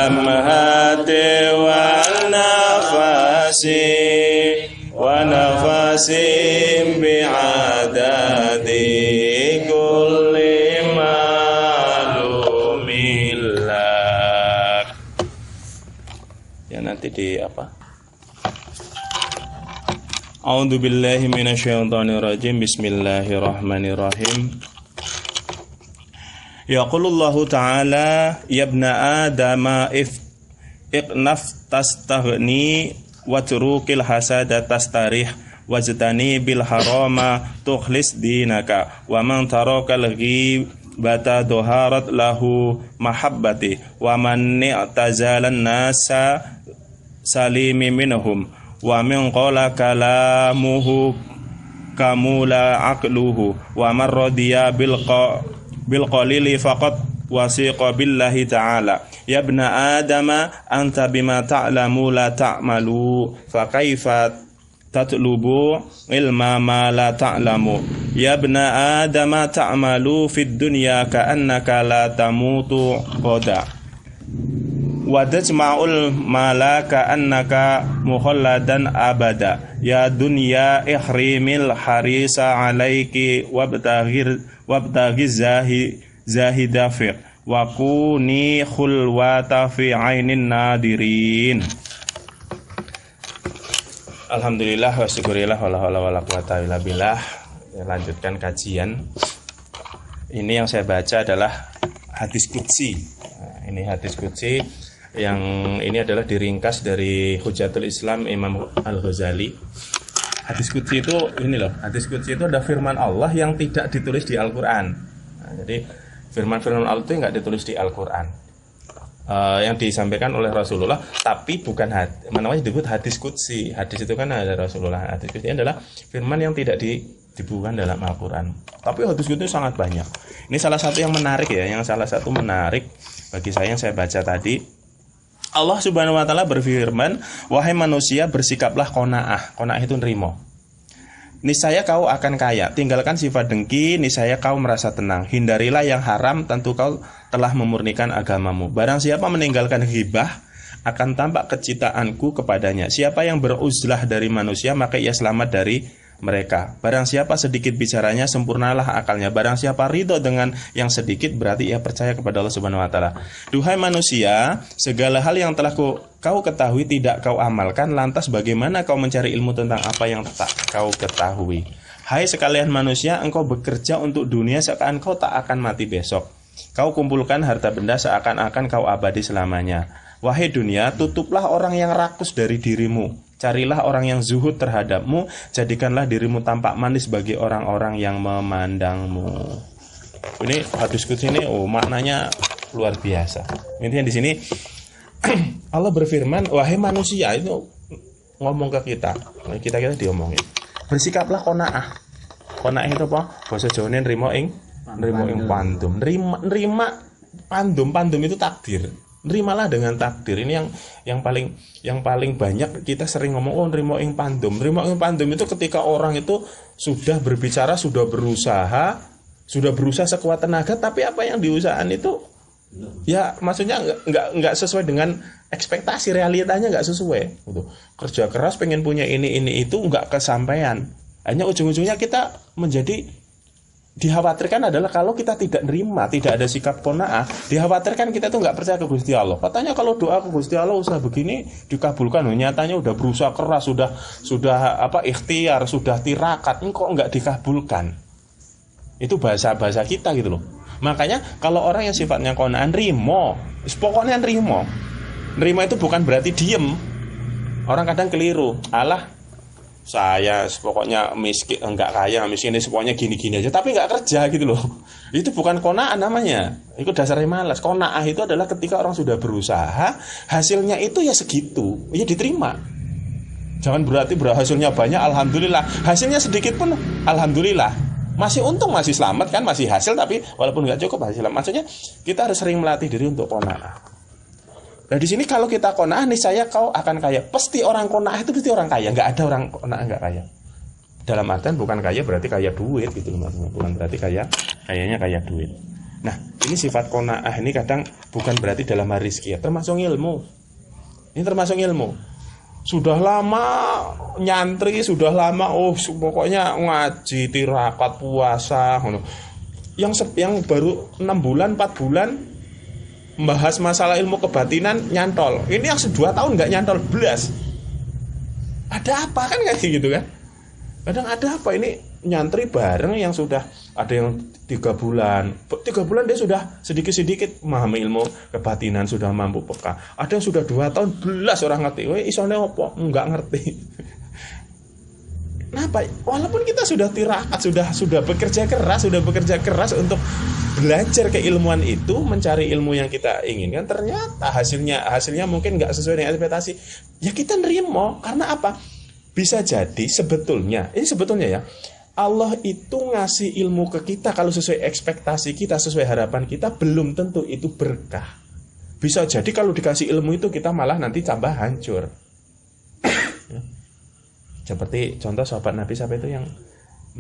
lamhati wa nafasi wa nafasim bi'adadi kulli malumillah. Ya nanti di apa? A'udzu billahi minasyaitonir rajim. Bismillahirrahmanirrahim. Yaqulullahu ta'ala ya ibna adama iqnaf tastaghni watrukil hasada tastarih wajtani bil harama tukhlis dinaka wa man tarakal ghibata doharat lahu mahabbati wa man i'tazalan nasa salimi minhum wa min qala kalamuhu kamula aqluhu wa man radiya bil qalili faqat wasiqa billahi ta'ala ya ibna adama anta bima ta'lamu la ta'malu fa kaifa tatlubu ilma ma la ta'lamu ya ibna adama ta'malu fid dunya ka'annaka la tamutu qada wa tajma'ul mala ka'annaka mukhalladan abada ya dunya ihrimil harisa alaiki wabtaghi zahida fi wa kuni khulwata fi ainin nadirin. Alhamdulillah wa syukurillah wala haula wala quwata illa billah. Lanjutkan kajian. Ini yang saya baca adalah hadis qudsi. Nah, ini hadis qudsi yang ini adalah diringkas dari Hujatul Islam Imam Al-Ghazali. Hadis qudsi itu ini loh, hadis qudsi itu ada firman Allah yang tidak ditulis di Al-Qur'an. Nah, jadi firman-firman Allah itu nggak ditulis di Al-Qur'an. Yang disampaikan oleh Rasulullah, tapi bukan namanya disebut hadis qudsi. Hadis itu kan ada Rasulullah. Hadis qudsi adalah firman yang tidak dibukukan dalam Al-Qur'an. Tapi hadis qudsi sangat banyak. Ini salah satu yang menarik ya, salah satu menarik bagi saya yang saya baca tadi. Allah Subhanahu wa taala berfirman, "Wahai manusia, bersikaplah qanaah." Qanaah itu nerimo. Niscaya kau akan kaya. Tinggalkan sifat dengki, niscaya kau merasa tenang. Hindarilah yang haram, tentu kau telah memurnikan agamamu. Barang siapa meninggalkan ghibah, akan tampak kecitaanku kepadanya. Siapa yang beruzlah dari manusia, maka ia selamat dari mereka. Barang siapa sedikit bicaranya, sempurnalah akalnya. Barang siapa ridho dengan yang sedikit, berarti ia percaya kepada Allah Subhanahu wa taala. Duhai manusia, segala hal yang telah kau ketahui tidak kau amalkan, lantas bagaimana kau mencari ilmu tentang apa yang tak kau ketahui? Hai sekalian manusia, engkau bekerja untuk dunia seakan kau tak akan mati besok. Kau kumpulkan harta benda seakan-akan kau abadi selamanya. Wahai dunia, tutuplah orang yang rakus dari dirimu. Carilah orang yang zuhud terhadapmu, jadikanlah dirimu tampak manis bagi orang-orang yang memandangmu. Ini hadis qudsi ini maknanya luar biasa. Intinya di sini Allah berfirman, wahai manusia, itu ngomong ke kita diomongin. Bersikaplah qanaah. Qanaah itu apa? Bahasa Jawane nrimo ing pandum. Nerima pandum itu takdir. Nerimalah dengan takdir. Ini yang paling banyak kita sering ngomong nrimo ing pandum. Nrimo ing pandum itu ketika orang itu sudah berbicara, sudah berusaha sekuat tenaga, tapi apa yang diusahakan itu ya maksudnya nggak sesuai dengan ekspektasi, realitanya nggak sesuai. Gitu. Kerja keras pengen punya ini itu nggak kesampaian. Hanya ujung-ujungnya kita dikhawatirkan adalah kalau kita tidak nerima, tidak ada sikap qanaah, dikhawatirkan kita tuh nggak percaya ke Gusti Allah. Katanya kalau doa ke Gusti Allah usah begini dikabulkan, nyatanya udah berusaha keras, sudah ikhtiar, sudah tirakat, ini kok nggak dikabulkan. Itu bahasa kita gitu loh. Makanya kalau orang yang sifatnya qanaah, nrimo, pokoknya nrimo. Nrimo itu bukan berarti diem. Orang kadang keliru, saya pokoknya miskin, enggak kaya, miskin, pokoknya gini-gini aja, tapi enggak kerja gitu loh. Itu bukan qanaah namanya. Itu dasarnya malas. Qanaah itu adalah ketika orang sudah berusaha, hasilnya itu ya segitu, ya diterima. Jangan berarti hasilnya banyak, alhamdulillah. Hasilnya sedikit pun, alhamdulillah. Masih untung, masih selamat kan, masih hasil, tapi walaupun enggak cukup hasil. Maksudnya kita harus sering melatih diri untuk qanaah. Nah di sini kalau kita qanaah, niscaya kau akan kaya. Pasti orang qanaah itu pasti orang kaya. Nggak ada orang qanaah nggak kaya. Dalam artian bukan kaya berarti kaya duit gitu, maksudnya. Bukan berarti kayanya kaya duit. Nah, ini sifat qanaah ini kadang bukan berarti dalam hal rezeki ya, termasuk ilmu. Ini termasuk ilmu. Sudah lama nyantri, sudah lama pokoknya ngaji, tirakat, puasa ngono. Yang baru 6 bulan, 4 bulan membahas masalah ilmu kebatinan nyantol. Ini yang 2 tahun nggak nyantol belas. Ada apa kan kayak gitu kan? Kadang ada apa ini nyantri bareng yang sudah ada yang 3 bulan. 3 bulan dia sudah sedikit-sedikit memahami ilmu kebatinan, sudah mampu peka. Ada yang sudah 2 tahun belas orang ngerti. Weh isone opo? Enggak ngerti. Kenapa? Walaupun kita sudah tirakat, sudah bekerja keras untuk belajar keilmuan itu, mencari ilmu yang kita inginkan, ternyata hasilnya mungkin nggak sesuai dengan ekspektasi. Ya kita nerimo, karena apa? Bisa jadi sebetulnya ya, Allah itu ngasih ilmu ke kita kalau sesuai ekspektasi kita, sesuai harapan kita, belum tentu itu berkah. Bisa jadi kalau dikasih ilmu itu kita malah nanti tambah hancur. Seperti contoh sahabat Nabi siapa itu yang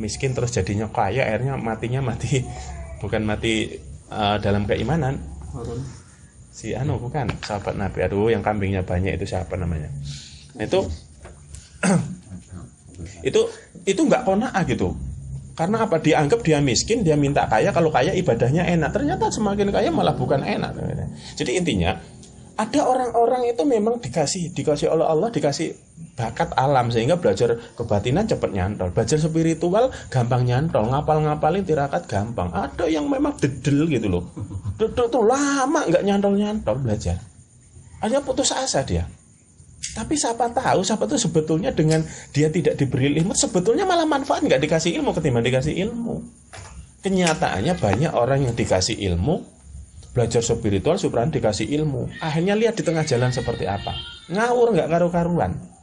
miskin terus jadinya kaya, akhirnya mati bukan mati dalam keimanan. Si bukan sahabat Nabi. Aduh, yang kambingnya banyak itu siapa namanya? Itu nggak qanaah gitu. Karena apa? Dianggap dia miskin, dia minta kaya, kalau kaya ibadahnya enak. Ternyata semakin kaya malah bukan enak. Jadi intinya ada orang-orang itu memang dikasih oleh Allah, dikasih bakat alam sehingga belajar kebatinan cepat nyantol, belajar spiritual gampang nyantol, ngapalin tirakat gampang. Ada yang memang dedel gitu loh, tuh lama nggak nyantol belajar, akhirnya putus asa dia. Tapi siapa tuh sebetulnya dengan dia tidak diberi ilmu, sebetulnya malah manfaat, nggak dikasih ilmu ketimbang dikasih ilmu. Kenyataannya banyak orang yang dikasih ilmu, belajar spiritual, supran dikasih ilmu, akhirnya lihat di tengah jalan seperti apa, ngawur nggak karu-karuan.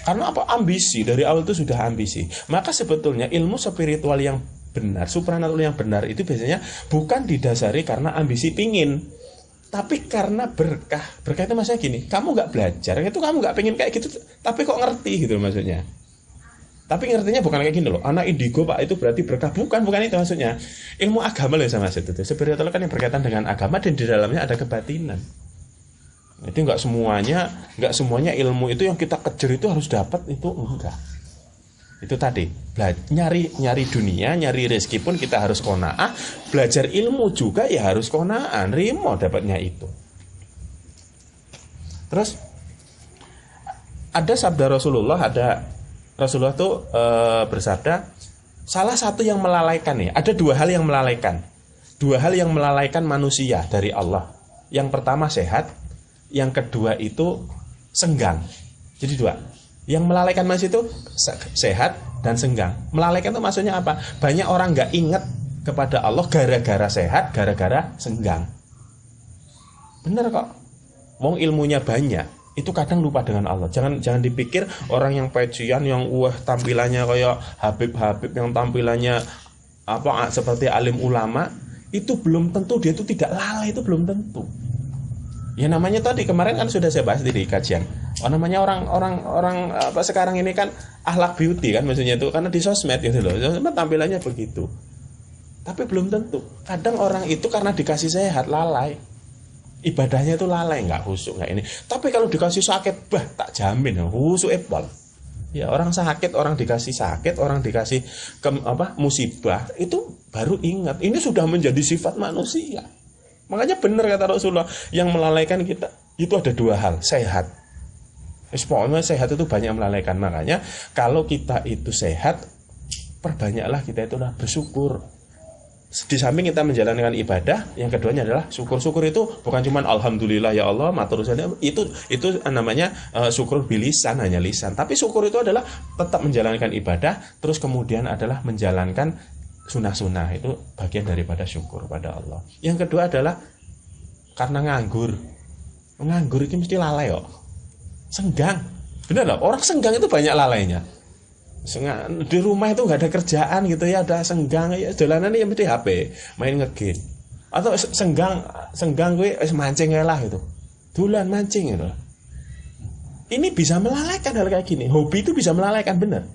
Karena apa? Ambisi, dari awal itu sudah ambisi. Maka sebetulnya ilmu spiritual yang benar, supranatural yang benar itu biasanya bukan didasari karena ambisi pingin, tapi karena berkah. Berkah itu maksudnya gini, kamu nggak belajar, itu kamu nggak pengen kayak gitu, tapi kok ngerti gitu maksudnya. Tapi ngertinya bukan kayak gini loh, anak indigo pak itu berarti berkah, bukan itu maksudnya. Ilmu agama loh sama itu. Spiritual kan yang berkaitan dengan agama dan di dalamnya ada kebatinan. Itu nggak semuanya ilmu itu yang kita kejar itu harus dapat, itu enggak. Itu tadi nyari dunia, nyari rezeki pun kita harus qanaah, belajar ilmu juga ya harus qanaah, rimo dapatnya itu. Terus ada sabda Rasulullah tuh bersabda, salah satu yang melalaikan nih, ada 2 hal yang melalaikan manusia dari Allah. Yang pertama sehat, yang kedua itu senggang. Jadi 2. Yang melalaikan manusia itu sehat dan senggang. Melalaikan itu maksudnya apa? Banyak orang nggak ingat kepada Allah gara-gara sehat, gara-gara senggang. Bener kok. Wong ilmunya banyak, itu kadang lupa dengan Allah. Jangan dipikir orang yang pecian, yang tampilannya kayak Habib yang tampilannya seperti alim ulama, itu belum tentu dia itu tidak lalai, itu belum tentu. Ya namanya tadi kemarin kan sudah saya bahas di kajian. Namanya orang sekarang ini kan akhlak beauty kan maksudnya itu, karena di sosmed gitu loh. Sosmed tampilannya begitu. Tapi belum tentu. Kadang orang itu karena dikasih sehat lalai. Ibadahnya itu lalai, enggak khusyuk, enggak ini. Tapi kalau dikasih sakit, tak jamin khusyuk epol. Ya orang sakit, orang dikasih sakit, orang dikasih musibah, itu baru ingat. Ini sudah menjadi sifat manusia. Makanya benar kata Rasulullah, yang melalaikan kita itu ada 2 hal, sehat. Pokoknya sehat itu banyak melalaikan. Makanya kalau kita itu sehat, perbanyaklah kita itu bersyukur. Di samping kita menjalankan ibadah, yang keduanya adalah syukur. Syukur itu bukan cuma alhamdulillah ya Allah, matur nuwun, itu namanya syukur bilisan, hanya lisan. Tapi syukur itu adalah tetap menjalankan ibadah, terus kemudian adalah menjalankan sunnah-sunnah, itu bagian daripada syukur pada Allah. Yang kedua adalah karena nganggur itu mesti lalai kok. Senggang, benar loh, orang senggang itu banyak lalainya. Di rumah itu nggak ada kerjaan gitu ya, ada senggang ya, jalanan ya mesti HP, main ngegame, atau senggang gue mancing lah gitu, dolan mancing gitu. Ini bisa melalaikan hal kayak gini. Hobi itu bisa melalaikan, benar.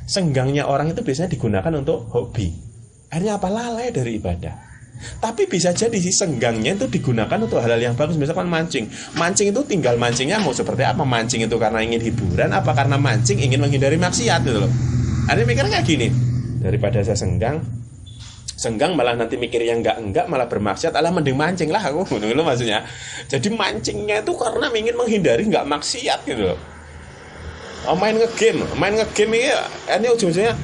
Senggangnya orang itu biasanya digunakan untuk hobi. Akhirnya apa? Lalai dari ibadah. Tapi bisa jadi si senggangnya itu digunakan untuk hal-hal yang bagus. Misalkan mancing. Mancing itu tinggal mancingnya mau seperti apa. Mancing itu karena ingin hiburan, apa karena mancing ingin menghindari maksiat gitu loh. Ada mikir kayak gini, daripada saya senggang malah nanti mikir yang enggak malah bermaksiat, alah mending mancing lah aku. Gitu maksudnya. Jadi mancingnya itu karena ingin menghindari enggak maksiat gitu loh. Main ngegame ini ujung-ujungnya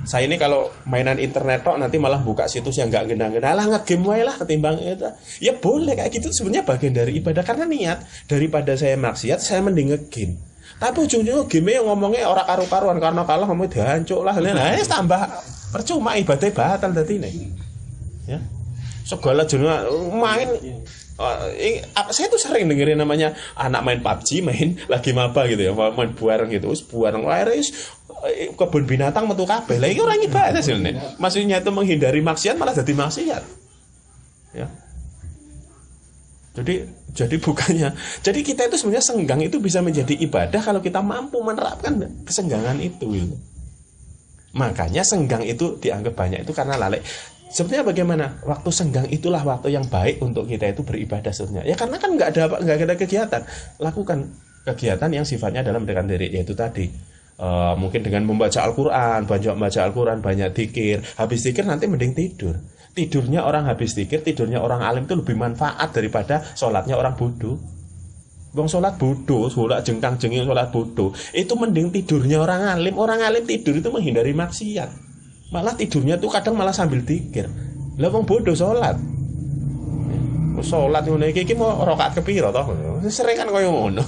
saya ini kalau mainan internet kok nanti malah buka situs yang nggak gena-gena, lah ngegame wae lah ketimbang itu. Ya boleh kayak gitu, sebenarnya bagian dari ibadah karena niat. Daripada saya maksiat, saya mending ngegame. Tapi ujungnya game yang ngomongnya orang karu-karuan karena kalah ngomong dihancur lah. Nah, tambah percuma ibadah batal tadi nih. Ya. Segala jenis main saya tuh sering dengerin namanya anak main PUBG, main lagi maba gitu ya, main bareng gitu, bareng akhirnya kebun binatang metu kabeh. Lah iki ora ibadah sebenarnya. Maksudnya itu menghindari maksiat malah jadi maksiat. Ya. Jadi bukannya. Jadi kita itu sebenarnya senggang itu bisa menjadi ibadah kalau kita mampu menerapkan kesenggangan itu gitu. Makanya senggang itu dianggap banyak itu karena lalai. Sebenarnya bagaimana? Waktu senggang itulah waktu yang baik untuk kita itu beribadah sebenarnya. Ya karena kan nggak ada kegiatan. Lakukan kegiatan yang sifatnya dalam mendekatkan diri, yaitu tadi mungkin dengan membaca Al-Quran, banyak zikir. Habis zikir nanti mending tidur. Tidurnya orang habis zikir, tidurnya orang alim itu lebih manfaat daripada sholatnya orang bodoh. Bang sholat bodoh, sholat jengkang-jengking, sholat bodoh. Itu mending tidurnya orang alim. Orang alim tidur itu menghindari maksiat. Malah tidurnya tuh kadang malah sambil zikir. Lah wong bodoh sholat. Sholat ngono iki mau rakaat kepiro toh? Sering kan koyo ngono.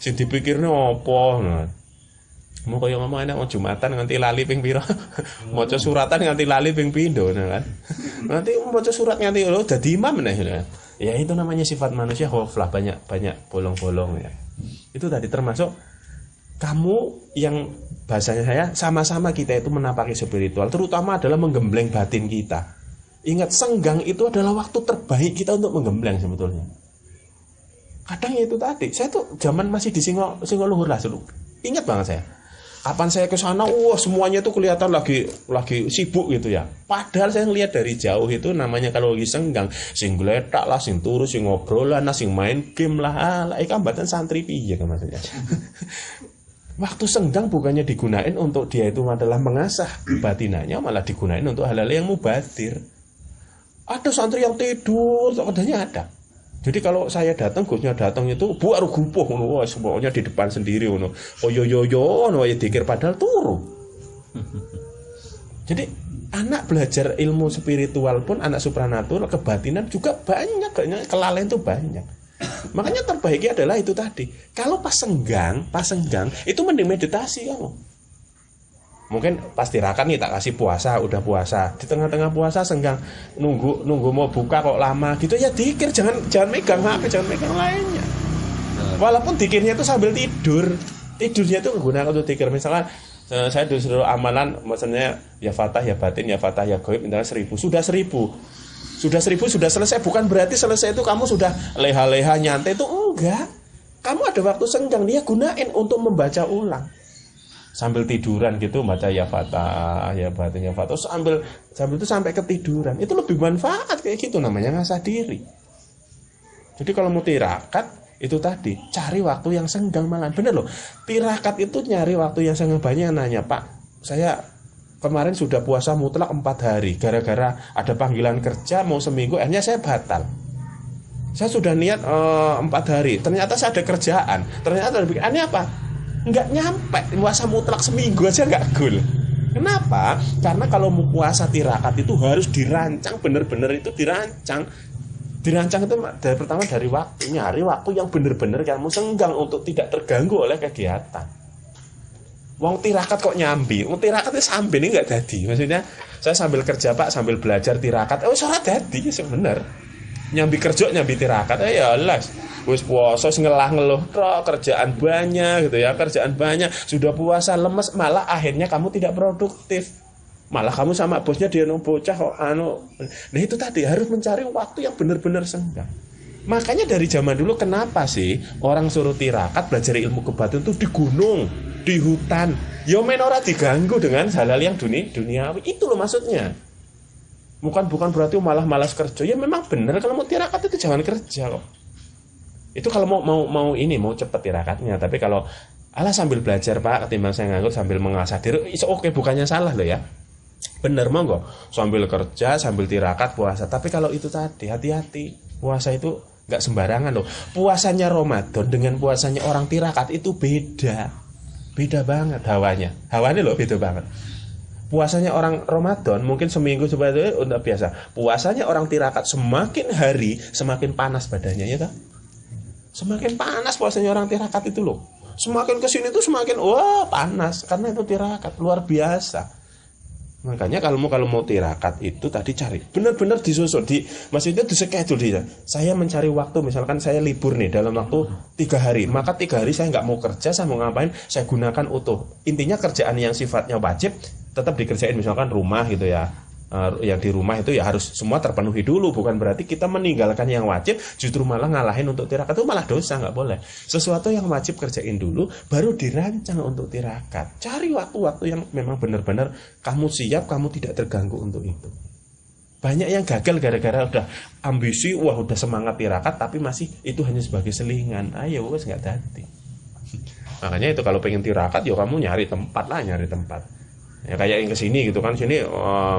Sing dipikirne opo? Mau koyo ngomong enak mau Jumatan nganti lali ping piro. Maca suratan nganti lali ping pindho kan. Nanti maca surat nganti lho dadi imam meneh. Ya itu namanya sifat manusia khoflah, banyak bolong-bolong ya. Itu tadi termasuk kamu yang bahasanya saya sama-sama kita itu menapaki spiritual, terutama adalah menggembleng batin kita. Ingat senggang itu adalah waktu terbaik kita untuk menggembleng sebetulnya. Kadang itu tadi, saya tuh zaman masih di Singoluhur lah dulu. Ingat banget saya. Kapan saya ke sana, wah semuanya tuh kelihatan lagi sibuk gitu ya. Padahal saya ngelihat dari jauh itu namanya kalau lagi senggang, sing gletak lah, sing turu, sing ngobrolan lah, sing main game lah, ikan batan santri piye kan maksudnya. Waktu senggang bukannya digunain untuk dia itu adalah mengasah batinanya, malah digunain untuk hal-hal yang mubadir. Ada santri yang tidur, kadangnya ada. Jadi kalau saya datang, gusnya datang itu baru gupuh, semuanya di depan sendiri, oh yo ya dikir padahal turu. Jadi anak belajar ilmu spiritual pun, anak supranatural, kebatinan juga banyak, kelalaian itu banyak. Makanya terbaiknya adalah itu tadi. Kalau pas senggang itu mending meditasi kamu. Mungkin pas tirakat nih tak kasih puasa, udah puasa. Di tengah-tengah puasa senggang, nunggu mau buka kok lama gitu ya dikir, jangan megang HP, jangan megang lainnya. Walaupun dikirnya itu sambil tidur. Tidurnya itu menggunakan untuk dikir. Misalnya saya disuruh amalan maksudnya ya fatah ya batin ya fatah ya gaib misalnya 1000. Sudah 1000 sudah selesai, bukan berarti selesai itu kamu sudah leha-leha nyantai, itu enggak. Kamu ada waktu senggang, dia gunain untuk membaca ulang. Sambil tiduran gitu baca ya fatah, ya batin ya fatah, sambil itu sampai ketiduran. Itu lebih manfaat kayak gitu, namanya ngasah diri. Jadi kalau mau tirakat itu tadi, cari waktu yang senggang malam. Bener loh. Tirakat itu nyari waktu yang senggang. Banyak yang nanya, "Pak, saya kemarin sudah puasa mutlak 4 hari. Gara-gara ada panggilan kerja mau seminggu, akhirnya saya batal. Saya sudah niat 4 hari. Ternyata saya ada kerjaan. Ternyata aneh apa? Nggak nyampe. Puasa mutlak seminggu aja nggak goal. Kenapa? Karena kalau mau puasa tirakat itu harus dirancang. Bener-bener itu dirancang. Dirancang itu pertama dari waktu. Nyari waktu yang bener-bener kamu senggang untuk tidak terganggu oleh kegiatan. Wong tirakat kok nyambi, wong tirakat itu sambil ini nggak jadi. Maksudnya saya sambil kerja Pak, sambil belajar tirakat, salah jadi sebener. Nyambi kerja, nyambi tirakat, ya las. Wis puasa ngeluh, kerjaan banyak gitu ya, kerjaan banyak. Sudah puasa lemes, malah akhirnya kamu tidak produktif. Malah kamu sama bosnya dia bocah kok Nah itu tadi harus mencari waktu yang benar-benar senggang. Makanya dari zaman dulu kenapa sih orang suruh tirakat belajar ilmu kebatinan itu di gunung, di hutan. Ya men ora diganggu dengan hal-hal yang duniawi. Itu loh maksudnya. Bukan berarti malah malas kerja. Ya memang benar kalau mau tirakat itu jangan kerja kok. Itu kalau mau cepet tirakatnya. Tapi kalau sambil belajar Pak, ketimbang saya nganggur sambil mengasah diri, oke, bukannya salah loh ya. Bener monggo, sambil kerja, sambil tirakat, puasa. Tapi kalau itu tadi, hati-hati. Puasa itu nggak sembarangan loh. Puasanya Ramadan dengan puasanya orang tirakat itu beda banget hawanya. Hawanya loh beda banget. Puasanya orang Ramadan mungkin seminggu sebetulnya udah biasa. Puasanya orang tirakat semakin hari semakin panas badannya ya kan? Semakin panas puasanya orang tirakat itu loh. Semakin kesini tuh semakin panas karena itu tirakat luar biasa. Makanya kalau mau tirakat itu tadi cari benar-benar disusun maksudnya di schedule dia. Saya mencari waktu, misalkan saya libur nih dalam waktu 3 hari, maka 3 hari saya nggak mau kerja, saya mau ngapain, saya gunakan utuh. Intinya kerjaan yang sifatnya wajib tetap dikerjain, misalkan rumah gitu ya. Yang di rumah itu ya harus semua terpenuhi dulu, bukan berarti kita meninggalkan yang wajib justru malah ngalahin untuk tirakat, itu malah dosa, nggak boleh. Sesuatu yang wajib kerjain dulu baru dirancang untuk tirakat. Cari waktu-waktu yang memang benar-benar kamu siap, kamu tidak terganggu untuk itu. Banyak yang gagal gara-gara udah ambisi, udah semangat tirakat tapi masih itu hanya sebagai selingan. Ayo wes nggak dadi. Makanya itu kalau pengen tirakat ya kamu nyari tempat. Ya kayak yang kesini gitu kan, sini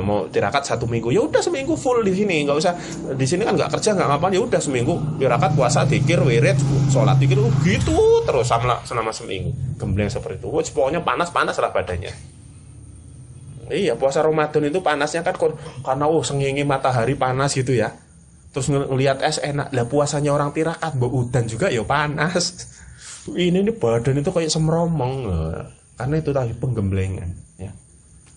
mau tirakat 1 minggu, ya udah seminggu full di sini, nggak usah di sini kan nggak kerja nggak ngapain, ya udah seminggu tirakat, puasa, dzikir, wirid, sholat, dzikir gitu terus selama seminggu, gembleng seperti itu. Pokoknya panas lah badannya. Iya, puasa Ramadan itu panasnya kan karena sengingi matahari panas gitu ya. Terus ngelihat es enak. Lah puasanya orang tirakat udan juga ya panas. Ini badan itu kayak semromong, karena itu tadi penggemblengan ya.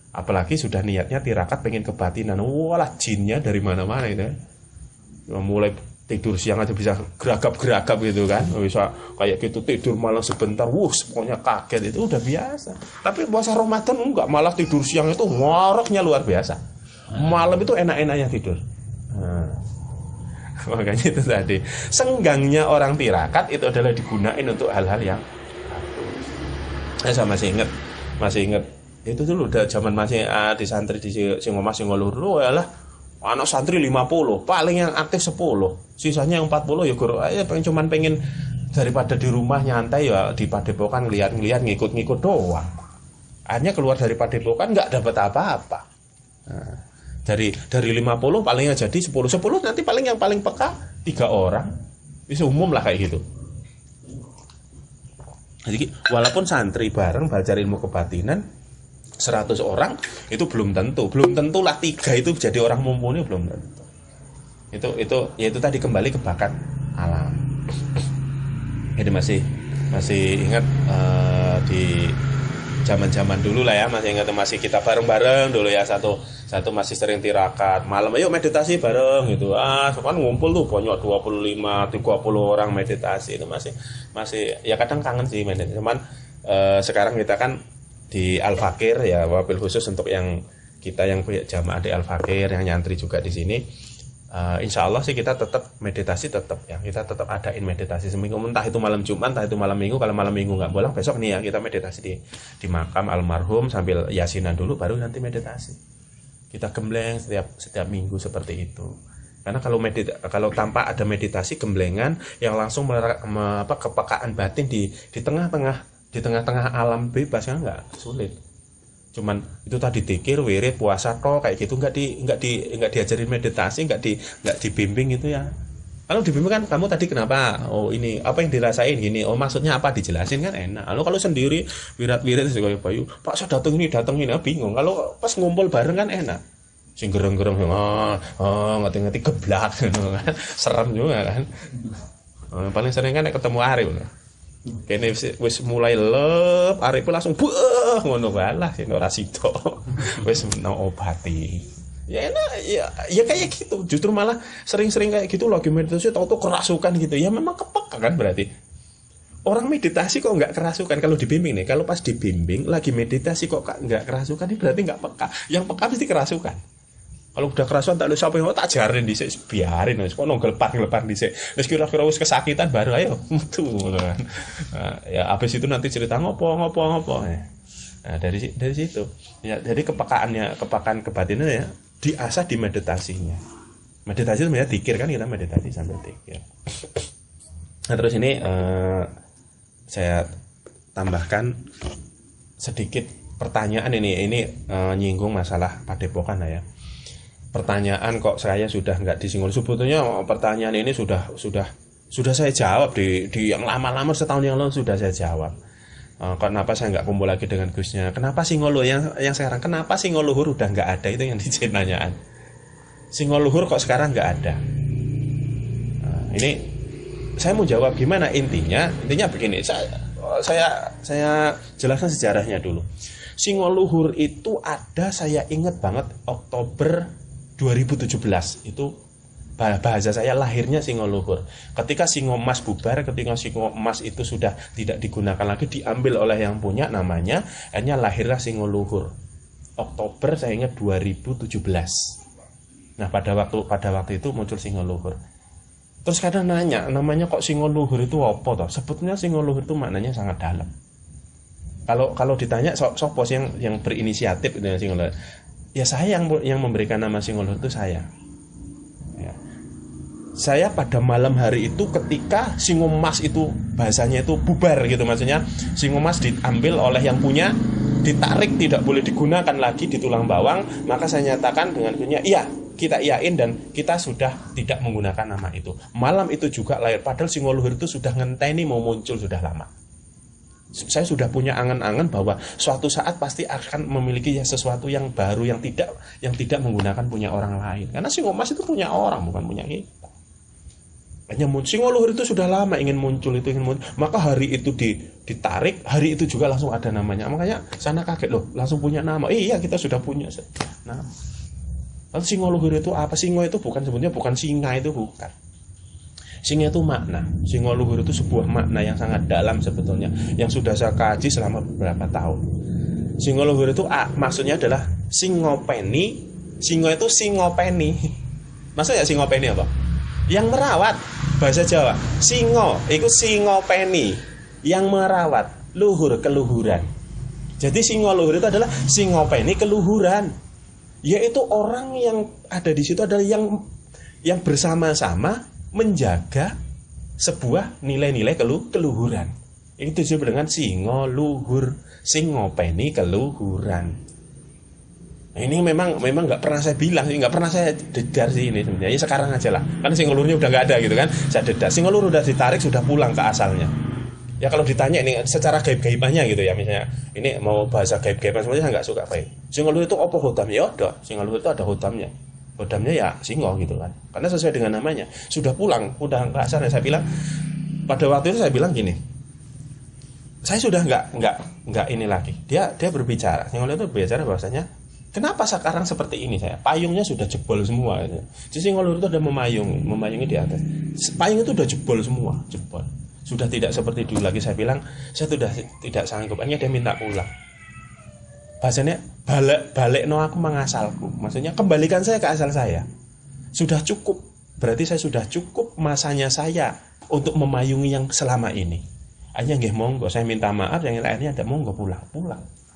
Apalagi sudah niatnya tirakat pengen kebatinan, walah jinnya dari mana-mana itu. Mulai tidur siang aja bisa geragap gitu kan, bisa kayak gitu tidur malam sebentar, pokoknya kaget, itu udah biasa. Tapi puasa Ramadan enggak, malah tidur siang itu ngoroknya luar biasa. Malam itu enak-enaknya tidur. Makanya itu tadi senggangnya orang tirakat itu adalah digunain untuk hal-hal yang saya masih ingat itu dulu udah zaman masih di santri di sing omah sing ngulur lah anak santri 50 paling yang aktif 10 sisanya yang 40 ya guru cuman pengen daripada di rumah nyantai ya di padepokan ngeliat ngikut doang, hanya keluar dari padepokan nggak dapat apa-apa. Dari 50 palingnya jadi 10 nanti paling yang paling peka 3 orang, itu umum lah kayak gitu. Jadi walaupun santri bareng belajar ilmu kebatinan 100 orang itu belum tentu lah 3 itu jadi orang mumpuni, belum tentu. Itu tadi kembali ke bakat alam. Jadi masih ingat di zaman dulu lah ya, masih kita bareng dulu ya, satu masih sering tirakat malam, ayo meditasi bareng gitu. Kan ngumpul tuh banyak 25-30 orang meditasi, itu masih ya kadang kangen sih meditasi. Cuman sekarang kita kan di Al-Fakir ya, wabil khusus untuk yang kita yang punya jamaah di Al-Fakir yang nyantri juga di sini, insya Allah sih kita tetap meditasi ya, kita tetap adain meditasi seminggu, entah itu malam Jumat entah itu malam Minggu. Kalau malam Minggu nggak boleh, besok nih ya kita meditasi di makam almarhum sambil yasinan dulu, baru nanti meditasi. Kita gembleng setiap minggu seperti itu. Karena kalau tanpa ada meditasi gemblengan yang langsung kepekaan batin di tengah-tengah alam bebas kan nggak, sulit. Cuman itu tadi dzikir, wirid, puasa kayak gitu nggak diajarin meditasi, nggak dibimbing itu ya. Kalau dibimbing kan kamu tadi kenapa? Ini apa yang dirasain gini. Maksudnya apa, dijelasin kan enak. Kalau sendiri wirid kayak Bayu, Pak saya datang ini bingung. Kalau pas ngumpul bareng kan enak. Sing gereng-gereng ngerti geblak gitu kan. Serem juga kan. Paling sering kan ketemu Arif. Kene wis mulai lep, arep langsung ngono wae lah sing ora sida. Wis obati. Ya enak ya kayak gitu. Justru malah sering-sering kayak gitu lagi meditasi tahu-tahu kerasukan gitu. Ya memang kepeka kan berarti. Orang meditasi kok nggak kerasukan kalau dibimbing nih. Kalau pas dibimbing lagi meditasi kok nggak kerasukan, ini berarti nggak peka. Yang peka pasti kerasukan. Kalau udah kerasukan tak ada siapa yang tak ajarin dhisik, biarin wis kono gelepan dhisik. Wis kira-kira wis kesakitan baru ayo metu kan. Ya habis itu nanti cerita ngopo. Nah, dari situ. Ya, jadi kepekaan kebatinan ya diasah di meditasinya. Meditasi itu sebenarnya zikir kan, kita meditasi sambil zikir. Nah terus ini saya tambahkan sedikit pertanyaan ini nyinggung masalah padepokan lah ya. Pertanyaan kok saya sudah nggak disinggung. Sebetulnya pertanyaan ini sudah saya jawab di yang lama-lama setahun yang lalu sudah saya jawab. Kenapa saya nggak kumpul lagi dengan Gusnya? Kenapa Singoluhur yang sekarang? Kenapa Singoluhur udah nggak ada? Itu yang ditanyakan. Singoluhur kok sekarang nggak ada? Ini saya mau jawab gimana? Intinya begini. Saya jelaskan sejarahnya dulu. Singoluhur itu ada, saya ingat banget Oktober 2017 itu bahasa saya lahirnya Singoluhur. Ketika Singomas bubar, ketika Singomas itu sudah tidak digunakan lagi, diambil oleh yang punya namanya, akhirnya lahirlah Singoluhur. Oktober saya ingat 2017. Nah pada waktu itu muncul Singoluhur. Terus kadang nanya, namanya kok Singoluhur itu apa toh? Sebetulnya Singoluhur itu maknanya sangat dalam. Kalau ditanya sopos yang berinisiatif dengan Singoluhur, ya saya yang memberikan nama Singoluhur itu saya. Saya pada malam hari itu ketika Singomas itu bahasanya itu bubar gitu, maksudnya Singomas diambil oleh yang punya, ditarik, tidak boleh digunakan lagi di tulang bawang, maka saya nyatakan dengan punya iya, kita iyain dan kita sudah tidak menggunakan nama itu. Malam itu juga lahir, padahal Singoluhur itu sudah ngenteni mau muncul sudah lama. Saya sudah punya angan-angan bahwa suatu saat pasti akan memiliki sesuatu yang baru yang tidak menggunakan punya orang lain. Karena Singomas itu punya orang, bukan punya kita. Hanya Singoluhur itu sudah lama ingin muncul, maka hari itu ditarik, hari itu juga langsung ada namanya. Makanya sana kaget loh, langsung punya nama. Iya, kita sudah punya nama. Lalu Singoluhur itu apa? Singo itu sebetulnya bukan singa, itu bukan. Singa itu makna. Singoluhur itu sebuah makna yang sangat dalam sebetulnya, yang sudah saya kaji selama beberapa tahun. Singoluhur itu maksudnya adalah singopeni. Singo itu singopeni. Maksudnya singopeni apa? Yang merawat, bahasa Jawa. Singo itu singopeni, yang merawat. Luhur, keluhuran. Jadi Singoluhur itu adalah singopeni, keluhuran. Yaitu orang yang ada di situ adalah yang bersama-sama menjaga sebuah nilai-nilai keluhuran. Itu disebut dengan Singoluhur, singopeni, keluhuran. Ini memang nggak pernah saya bilang, nggak pernah saya dedar sih ini sebenarnya. Ya sekarang aja lah, kan Singoluhurnya udah nggak ada gitu kan. Saya dedar, Singoluhur udah ditarik, sudah pulang ke asalnya. Ya kalau ditanya ini secara gaib-gaibannya gitu ya, misalnya ini mau bahasa gaib-gaiban sebenarnya saya nggak suka baik. Singoluhur itu apa hutam? Ya udah, Singoluhur itu ada hutamnya. Hutamnya ya singo gitu kan. Karena sesuai dengan namanya. Sudah pulang, udah ke asalnya. Saya bilang pada waktu itu saya bilang gini. Saya sudah nggak ini lagi. Dia berbicara. Singoluhur itu berbicara bahwasanya kenapa sekarang seperti ini saya? Payungnya sudah jebol semua. Jadi Singoluhur itu ada memayungi di atas. Payung itu udah jebol semua, jebol. Sudah tidak seperti dulu lagi. Saya bilang, saya sudah tidak sanggup. Akhirnya dia minta pulang. Bahasanya balik no aku mengasalku. Maksudnya kembalikan saya ke asal saya. Sudah cukup. Berarti saya sudah cukup masanya saya untuk memayungi yang selama ini. Akhirnya nggih monggo, saya minta maaf, yang lainnya ada monggo pulang.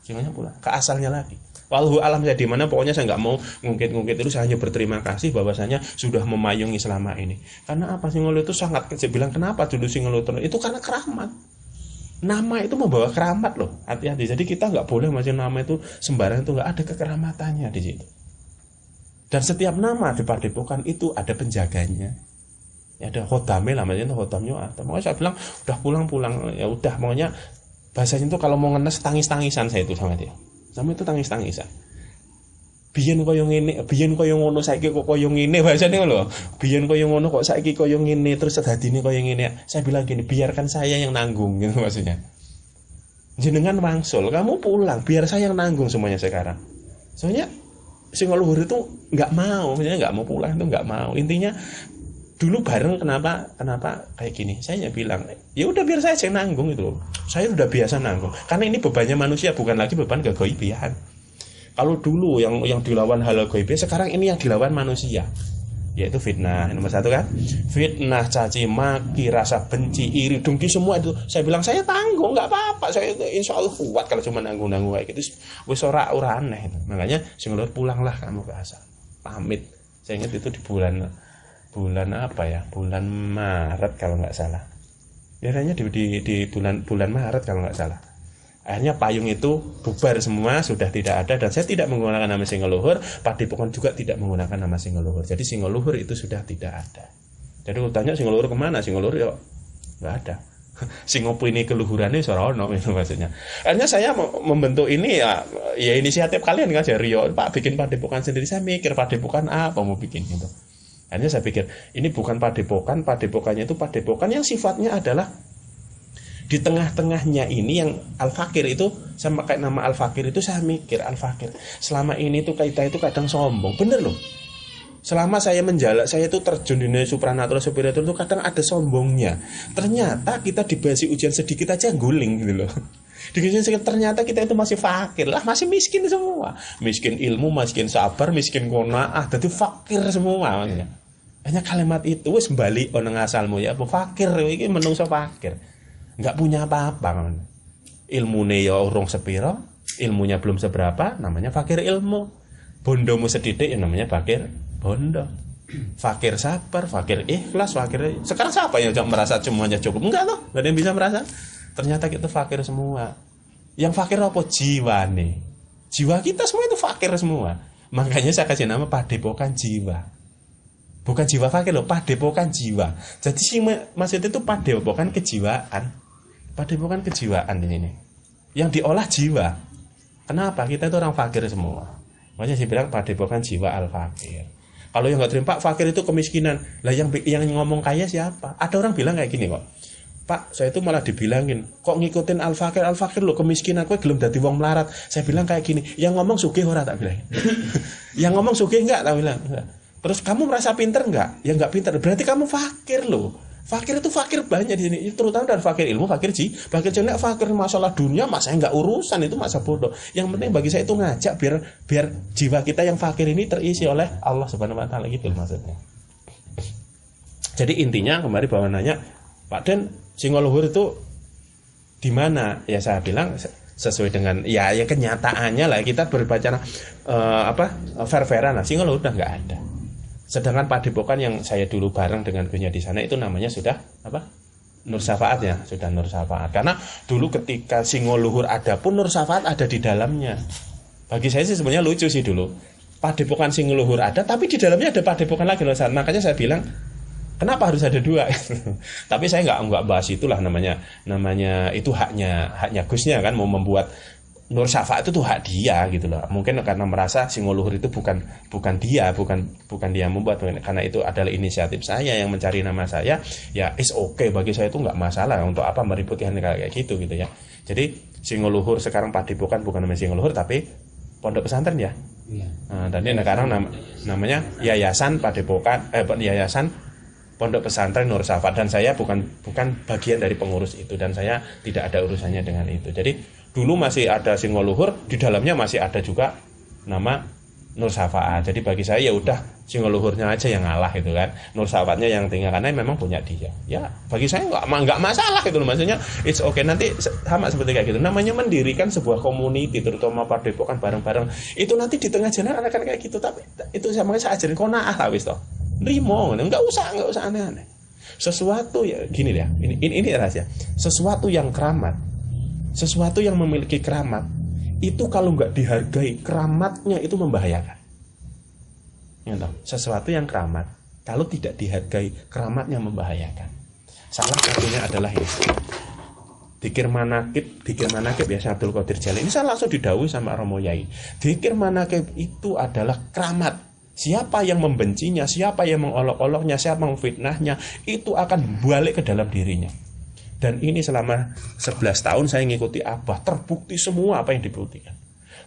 Singanya pulang ke asalnya lagi. Wallahu alam saya di mana, pokoknya saya nggak mau ngungkit-ngungkit itu, saya hanya berterima kasih bahwasanya sudah memayungi selama ini. Karena apa? Singoluhur itu sangat, saya bilang kenapa dulu Singoluhur itu karena keramat. Nama itu membawa keramat loh, hati-hati. Jadi kita nggak boleh masih nama itu sembarang, itu nggak ada kekeramatannya di situ. Dan setiap nama di padepokan itu ada penjaganya. Ya ada khodamnya lah, maksudnya khodamnya ada. Makanya saya bilang udah pulang, ya udah, pokoknya bahasanya itu kalau mau ngenes tangis-tangisan saya itu sama dia. Sama itu tangis-tangisan. Biyen koyo ngene, biyen koyo ngono, saiki kok koyo ngene, bahasane lho. Biyen koyo ngono kok saiki koyo ngene, terus dadine koyo ngene. Saya bilang gini, biarkan saya yang nanggung gitu maksudnya. Jenengan wangsul, kamu pulang, biar saya yang nanggung semuanya sekarang. Soalnya Singoluhur itu enggak mau, maksudnya enggak mau pulang, itu enggak mau. Intinya dulu bareng kenapa kayak gini. Saya bilang, ya udah biar saya yang nanggung itu. Saya sudah biasa nanggung. Karena ini bebannya manusia, bukan lagi beban kegoibian. Kalau dulu yang dilawan hal goibnya, sekarang ini yang dilawan manusia, yaitu fitnah. Nomor satu kan, fitnah, caci maki, rasa benci, iri, dengki, semua itu. Saya bilang saya tanggung, nggak apa-apa. Saya insya Allah kuat kalau cuma nanggung kayak gitu. Wis ora aneh. Makanya Singoluhur pulanglah kamu ke asal. pamit. Saya ingat itu di bulan apa ya? Bulan Maret kalau nggak salah. Biasanya di bulan Maret kalau nggak salah. Akhirnya payung itu bubar semua, sudah tidak ada, dan saya tidak menggunakan nama Singoluhur. Padepokan juga tidak menggunakan nama Singoluhur. Jadi Singoluhur itu sudah tidak ada. Jadi kalau tanya Singoluhur kemana? Singoluhur ya nggak ada. Singopu ini keluhurannya sorono itu maksudnya. Akhirnya saya membentuk ini ya inisiatif kalian kan, Rio, Pak bikin padepokan sendiri. Saya mikir padepokan apa mau bikin itu. Akhirnya saya pikir ini bukan padepokan, padepokannya itu padepokan yang sifatnya adalah di tengah-tengahnya ini yang Al-Fakir itu, sama kayak nama Al-Fakir itu saya mikir Al-Fakir. Selama ini tuh kita itu kadang sombong, bener loh. Selama saya menjalak, saya itu terjun di dunia supranatural spiritual itu kadang ada sombongnya. Ternyata kita diberi ujian sedikit aja guling gitu loh. Ternyata kita itu masih fakir lah, masih miskin semua. Miskin ilmu, miskin sabar, miskin qanaah, jadi fakir semua maksudnya. Hanya kalimat itu wis bali oneng asalmu ya, fakir iki menungso fakir. Nggak punya apa-apa. Ilmune ya urung sepiro, ilmunya belum seberapa, namanya fakir ilmu. Bondomu sedidik ya namanya fakir bondo. Fakir sabar, fakir ikhlas, fakir. Sekarang siapa yang merasa semuanya cukup? Enggak loh, nggak ada yang bisa merasa. Ternyata kita fakir semua. Yang fakir apa? Jiwa nih. Jiwa kita semua itu fakir semua. Makanya saya kasih nama padepokan jiwa. Bukan jiwa fakir loh, padepokan jiwa. Jadi sih maksudnya itu padepokan kejiwaan. Padepokan kejiwaan ini. Yang diolah jiwa. Kenapa? Kita itu orang fakir semua. Makanya saya bilang padepokan jiwa al-fakir. Kalau yang nggak terima, Pak, fakir itu kemiskinan. Lah yang ngomong kaya siapa? Ada orang bilang kayak gini kok. Pak, saya itu malah dibilangin, kok ngikutin al-fakir loh, kemiskinan, kok gelem dadi wong melarat. Saya bilang kayak gini, yang ngomong sugih ora tak bilang. Yang ngomong sugih enggak tak bilang. Terus kamu merasa pinter enggak? Ya enggak pinter. Berarti kamu fakir loh. Fakir itu fakir banyak di sini, terutama dari fakir ilmu, fakir jenak, fakir masalah dunia, saya nggak urusan, itu masa bodoh. Yang penting bagi saya itu ngajak biar jiwa kita yang fakir ini terisi oleh Allah Subhanahu Wa Taala gitu maksudnya. Jadi intinya kemarin bawa nanya, Pak Den, Singoluhur itu di mana? Ya saya bilang sesuai dengan ya kenyataannya lah, kita berbicara fair-fairan lah. Singoluhur udah nggak ada. Sedangkan padepokan yang saya dulu bareng dengan Gunya di sana itu namanya sudah apa? Nur Syafaat ya, sudah Nur Syafaat. Karena dulu ketika Singoluhur ada pun Nur Syafaat ada di dalamnya. Bagi saya sih sebenarnya lucu sih dulu. Padepokan Singoluhur ada, tapi di dalamnya ada padepokan lagi Nur Syafaat. Makanya saya bilang, kenapa harus ada dua? Tapi saya nggak bahas itulah, namanya itu haknya Gusnya kan, mau membuat Nur Syafaat itu tuh hak dia gitu loh. Mungkin karena merasa Singoluhur itu bukan dia membuat, karena itu adalah inisiatif saya yang mencari nama saya. Ya is okay, bagi saya itu nggak masalah. Untuk apa meributi kayak gitu ya. Jadi Singoluhur sekarang padepokan bukan namanya Singoluhur tapi pondok pesantren ya. Nah, dan ini sekarang namanya Yayasan Padepokan Yayasan Pondok Pesantren Nur Syafaat, dan saya bukan bagian dari pengurus itu, dan saya tidak ada urusannya dengan itu. Jadi dulu masih ada Singoluhur, di dalamnya masih ada juga nama Nur Syafaat. Jadi bagi saya ya udah Singoluhurnya aja yang ngalah gitu kan, Nur Syafaatnya yang tinggal karena memang punya dia. Ya bagi saya nggak masalah gitu loh, maksudnya it's okay. Nanti sama seperti kayak gitu, namanya mendirikan sebuah community, terutama padepokan bareng-bareng itu nanti di tengah jalan akan kayak gitu. Tapi itu sama saya ajarin qanaah lah wis toh. Rimo, nggak usah aneh-aneh. Sesuatu ya gini ya, ini rahasia. Sesuatu yang keramat, sesuatu yang memiliki keramat itu kalau nggak dihargai, keramatnya itu membahayakan. Ya, sesuatu yang keramat kalau tidak dihargai, keramatnya membahayakan. Salah satunya adalah ini. Dikir manakib ya Syekh Abdul Qadir Jalil. Ini saya langsung didhawuhi sama Romo Yai. Dikir manakib itu adalah keramat. Siapa yang membencinya, siapa yang mengolok-oloknya, siapa yang memfitnahnya, itu akan balik ke dalam dirinya. Dan ini selama 11 tahun saya ngikuti Abah, terbukti semua apa yang dibuktikan.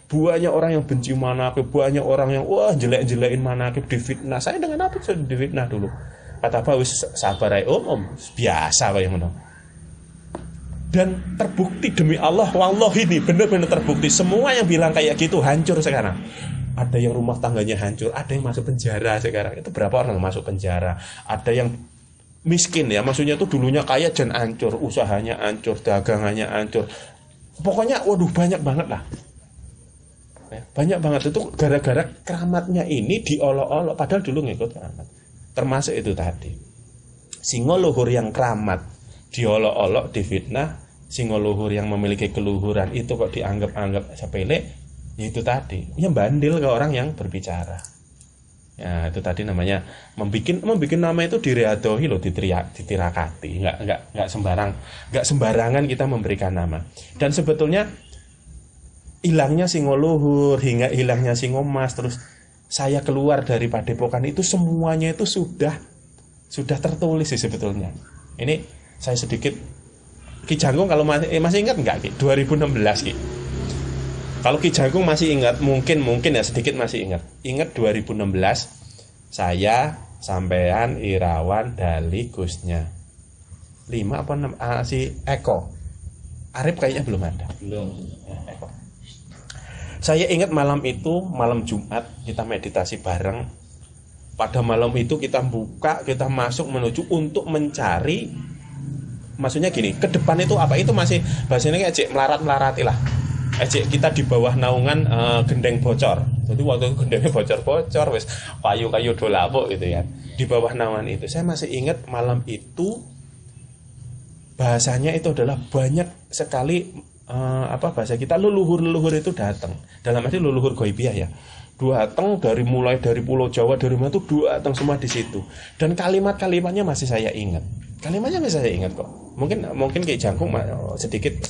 Banyak orang yang benci manakib, banyak orang yang jelek-jelekin manakib, difitnah. Saya dengan apa sudah difitnah dulu? Kata Abah, wis sabar ae om, biasa kayak ngono. Dan terbukti demi Allah, wallahi ini benar-benar terbukti. Semua yang bilang kayak gitu hancur sekarang. Ada yang rumah tangganya hancur, ada yang masuk penjara sekarang. Itu berapa orang yang masuk penjara? Ada yang miskin ya, maksudnya itu dulunya kaya dan hancur, usahanya hancur, dagangannya hancur. Pokoknya waduh banyak banget lah. Banyak banget itu gara-gara keramatnya ini diolok-olok padahal dulu ngikut keramat. Termasuk itu tadi. Singo luhur yang keramat diolok-olok, difitnah, singo luhur yang memiliki keluhuran itu kok dianggap sepele, ya itu tadi. Ya bandil ke orang yang berbicara. Ya itu tadi namanya membikin nama itu direadohi loh, ditirakati, nggak sembarangan kita memberikan nama. Dan sebetulnya hilangnya singo luhur hingga hilangnya singo mas, terus saya keluar dari padepokan itu semuanya itu sudah tertulis sih sebetulnya. Ini saya sedikit Ki Jangkung kalau masih ingat nggak Ki? 2016 Ki. Kalau Ki Jangkung masih ingat, mungkin ya sedikit masih ingat. Ingat 2016 saya, sampean, Irawan, Dali, Gusnya 5 apa 6 si Eko. Arif kayaknya belum ada. Belum. Ya, Eko. Saya ingat malam itu, malam Jumat kita meditasi bareng. Pada malam itu kita masuk menuju untuk mencari, maksudnya gini, ke depan itu apa, itu masih bahasanya kayak cek melarat-melarati lah. Kita di bawah naungan gendeng bocor. Jadi waktu itu gendengnya bocor wes kayu-kayu dolapuk gitu ya. Di bawah naungan itu saya masih ingat malam itu bahasanya itu adalah banyak sekali bahasa kita leluhur itu datang. Dalam arti leluhur goibiah ya. Datang mulai dari Pulau Jawa, dari mana tuh datang semua di situ. Dan kalimatnya masih saya ingat. Kalimatnya masih saya ingat kok. Mungkin kayak Jangkung sedikit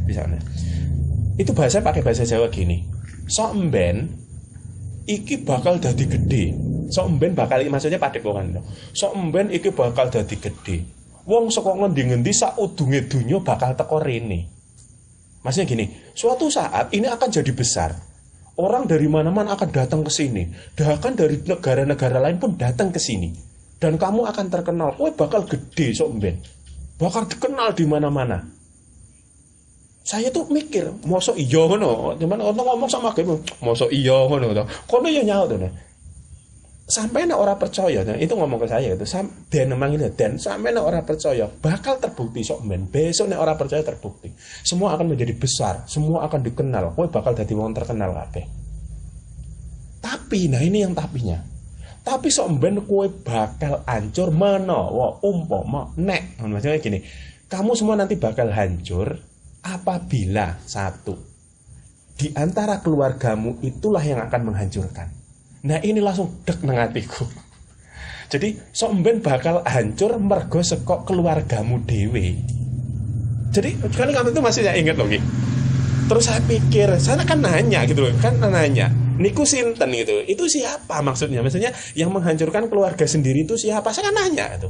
bisa. Itu pakai bahasa Jawa gini. Sok emben iki bakal dadi gede. Sok emben bakal, maksudnya padepokan. Sok emben iki bakal dadi gede. Wong saka ngendi-ngendi saudunge donya bakal teko rene. Maksudnya gini, suatu saat ini akan jadi besar. Orang dari mana-mana akan datang ke sini. Bahkan dari negara-negara lain pun datang ke sini. Dan kamu akan terkenal. Kowe bakal gede sok emben. Bakal dikenal di mana-mana. Saya tuh mikir, mosok iya ngono. Cuman orang ngomong sama aku, mosok iya ngono to. Kono ya nyaut to. Sampai nek ora percaya, nah, itu ngomong ke saya itu. Dan memang ini dan sampai nek ora percaya bakal terbukti sok men. Besok nek ora percaya terbukti. Semua akan menjadi besar, semua akan dikenal. Kowe bakal dadi wong terkenal kabeh. Tapi nah ini yang tapinya. Tapi sok ben kowe bakal hancur menawa umpama nek maksudnya gini. Kamu semua nanti bakal hancur apabila satu di antara keluargamu itulah yang akan menghancurkan. Nah ini langsung dek nang atiku. Jadi sok mben bakal hancur mergo sekok keluargamu dewe. Jadi sekali kamu itu masih saya ingat loh Ki. Terus saya pikir, saya kan nanya gitu loh, kan nanya, niku sinten gitu. Itu siapa maksudnya? Maksudnya yang menghancurkan keluarga sendiri itu siapa? Saya kan nanya itu.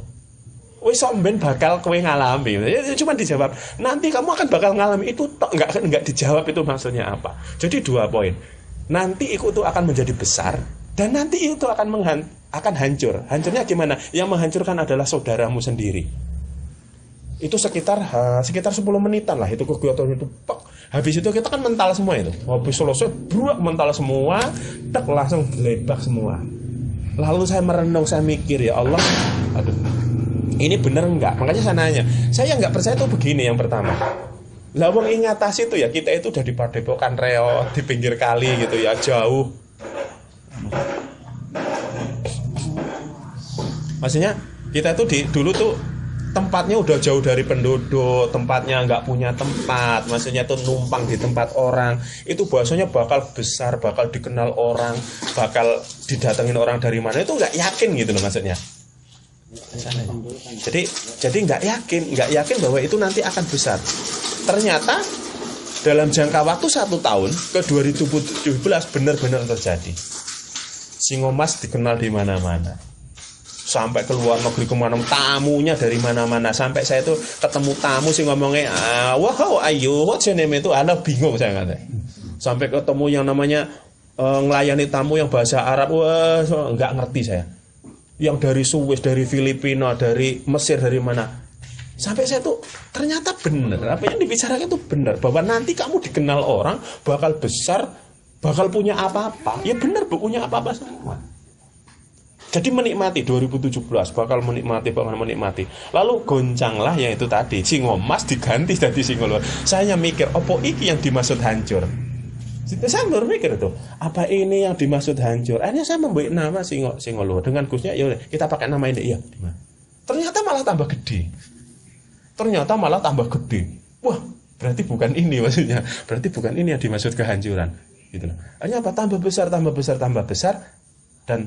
Wis somben bakal kowe ngalami. Ya, cuma dijawab, nanti kamu akan bakal ngalami itu tok, enggak dijawab itu maksudnya apa. Jadi 2 poin. Nanti itu akan menjadi besar dan nanti itu akan hancur. Hancurnya gimana? Yang menghancurkan adalah saudaramu sendiri. Itu sekitar 10 menitan lah itu kegiatan itu. Habis itu kita kan mental semua itu. Habis selesai bruak mental semua, tek langsung gelebak semua. Lalu saya merenung, saya mikir ya Allah, aduh. Ini benar enggak? Makanya saya nanya. Saya enggak percaya itu begini yang pertama. Lah wong ing atas itu ya kita itu udah di padepokan reot, di pinggir kali gitu ya, jauh. Maksudnya kita itu dulu tuh tempatnya udah jauh dari penduduk, tempatnya enggak punya tempat, maksudnya tuh numpang di tempat orang. Itu bahasanya bakal besar, bakal dikenal orang, bakal didatengin orang dari mana, itu enggak yakin gitu loh maksudnya. Jadi nggak yakin bahwa itu nanti akan besar. Ternyata dalam jangka waktu 1 tahun ke 2017 benar-benar terjadi. Singomas dikenal di mana-mana. Sampai ke luar negeri kemana, tamunya dari mana-mana. Sampai saya itu ketemu tamu sih ngomongnya, wow ayo, what's your name itu, Anda bingung saya kata. Sampai ketemu yang namanya ngelayani tamu yang bahasa Arab, wah nggak ngerti saya. Yang dari Swiss, dari Filipina, dari Mesir, dari mana. Sampai saya tuh ternyata benar. Apa yang dibicarakan itu benar. Bahwa nanti kamu dikenal orang, bakal besar, bakal punya apa-apa. Ya benar, punya apa-apa semua. Jadi menikmati 2017, bakal menikmati. Lalu goncanglah yang itu tadi. Singomas diganti jadi Singoluhur. Saya mikir, opo iki yang dimaksud hancur? Saya berpikir tuh, apa ini yang dimaksud hancur? Akhirnya saya membuat nama Singoluhur dengan Gusnya. Ya udah, kita pakai nama ini. Iya. Ternyata malah tambah gede. Wah, berarti bukan ini maksudnya. Berarti bukan ini yang dimaksud kehancuran. Gitu. Akhirnya apa? Tambah besar. Dan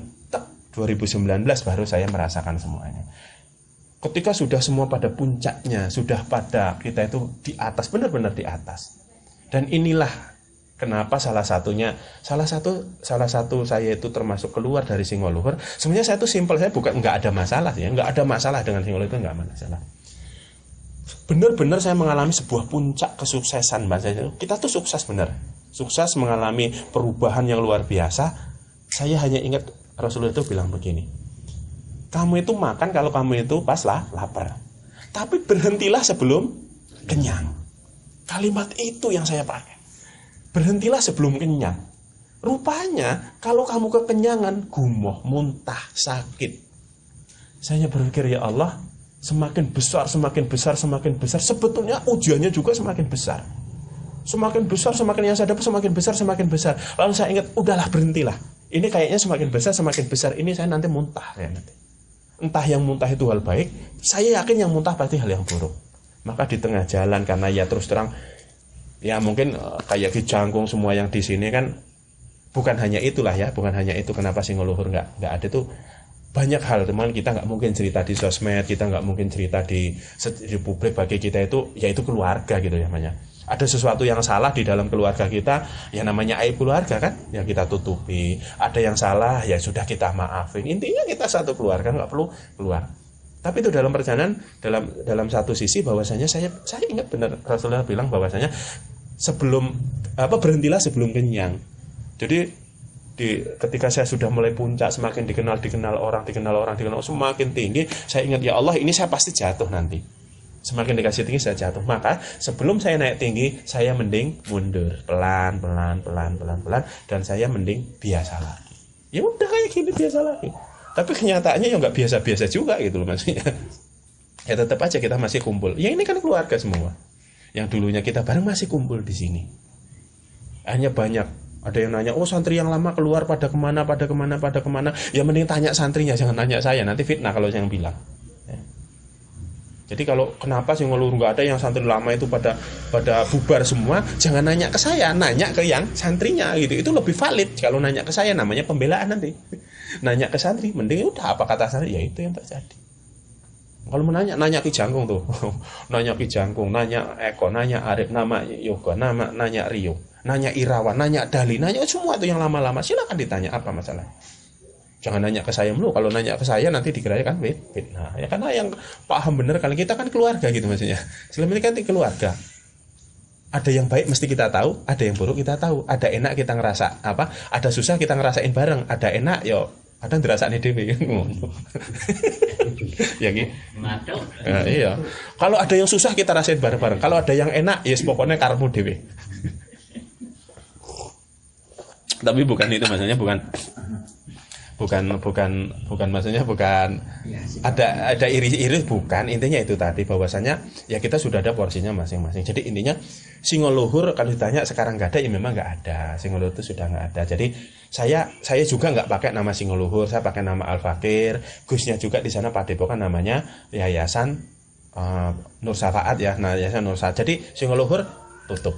2019 baru saya merasakan semuanya. Ketika sudah semua pada puncaknya, sudah pada kita itu di atas, benar-benar di atas. Dan inilah kenapa salah satu saya itu termasuk keluar dari Singoluhur. Sebenarnya saya itu simpel, saya bukan nggak ada masalah ya, nggak ada masalah dengan Singoluhur itu, nggak masalah. Benar-benar saya mengalami sebuah puncak kesuksesan bahasanya. Kita tuh sukses benar, sukses mengalami perubahan yang luar biasa. Saya hanya ingat Rasulullah itu bilang begini, kamu itu makan kalau kamu itu pas lapar, tapi berhentilah sebelum kenyang. Kalimat itu yang saya pakai. Berhentilah sebelum kenyang. Rupanya kalau kamu kekenyangan, gumoh, muntah, sakit. Saya berpikir, ya Allah, semakin besar. Sebetulnya ujiannya juga semakin besar. Semakin yang saya dapat semakin besar. Lalu saya ingat, udahlah, berhentilah. Ini kayaknya semakin besar. Ini saya nanti muntah ya nanti. Entah yang muntah itu hal baik, saya yakin yang muntah pasti hal yang buruk. Maka di tengah jalan, karena ya terus terang, ya mungkin kayak Ki Jangkung semua yang di sini kan bukan hanya itu kenapa Singoluhur nggak ada tuh banyak hal, teman. Kita nggak mungkin cerita di sosmed, kita nggak mungkin cerita di publik. Bagi kita itu yaitu keluarga gitu ya namanya. Ada sesuatu yang salah di dalam keluarga kita, ya namanya aib keluarga kan, yang kita tutupi. Ada yang salah, ya sudah kita maafin. Intinya kita satu keluarga, nggak perlu keluar. Tapi itu dalam perjalanan, dalam satu sisi bahwasanya saya ingat benar Rasulullah bilang bahwasanya berhentilah sebelum kenyang. Jadi ketika saya sudah mulai puncak, semakin dikenal orang, semakin tinggi, saya ingat, ya Allah, ini saya pasti jatuh nanti. Semakin dikasih tinggi saya jatuh. Maka sebelum saya naik tinggi, saya mending mundur pelan, dan saya mending biasa lagi. Ya udah kayak gini, biasa lagi. Tapi kenyataannya ya nggak biasa-biasa juga gitu loh maksudnya. Ya tetap aja kita masih kumpul. Ya ini kan keluarga semua. Yang dulunya kita bareng masih kumpul di sini. Hanya banyak. Ada yang nanya, oh santri yang lama keluar pada kemana. Ya mending tanya santrinya, jangan tanya saya. Nanti fitnah kalau saya yang bilang. Ya. Jadi kalau kenapa Singoluhur nggak ada yang santri lama itu pada bubar semua, jangan nanya ke saya, nanya ke yang santrinya gitu. Itu lebih valid. Kalau nanya ke saya namanya pembelaan nanti. Nanya ke santri, mending udah apa kata santri, ya itu yang terjadi. Kalau nanya Ki Jangkung tuh, nanya Ki Jangkung, nanya Eko, nanya Arif, nama Yoga, nanya Rio, nanya Irawan, nanya Dali, nanya semua itu yang lama-lama. Silakan ditanya apa masalah. Jangan nanya ke saya mulu. Kalau nanya ke saya nanti dikira kan fitnah. Ya karena yang paham bener, kalau kita kan keluarga gitu maksudnya. Selama ini kan keluarga. Ada yang baik mesti kita tahu, ada yang buruk kita tahu. Ada enak kita ngerasa apa? Ada susah kita ngerasain bareng. Ada enak yo, ada ngerasane dhewe ngono. Ya gitu. Nah, iya. Kalau ada yang susah kita rasain bareng-bareng. Kalau ada yang enak, ya pokoknya karepmu dhewe. Tapi bukan itu maksudnya, bukan maksudnya bukan ada iri-iri, bukan. Intinya itu tadi bahwasanya ya kita sudah ada porsinya masing-masing. Jadi intinya Singoluhur kalau ditanya sekarang nggak ada, ya memang nggak ada. Singoluhur itu sudah nggak ada. Jadi saya juga nggak pakai nama Singoluhur, saya pakai nama Al Fakir. Gusnya juga di sana Padepokan namanya Yayasan Nur Syafaat ya. Nah, Yayasan Nur Syafaat. Jadi Singoluhur tutup.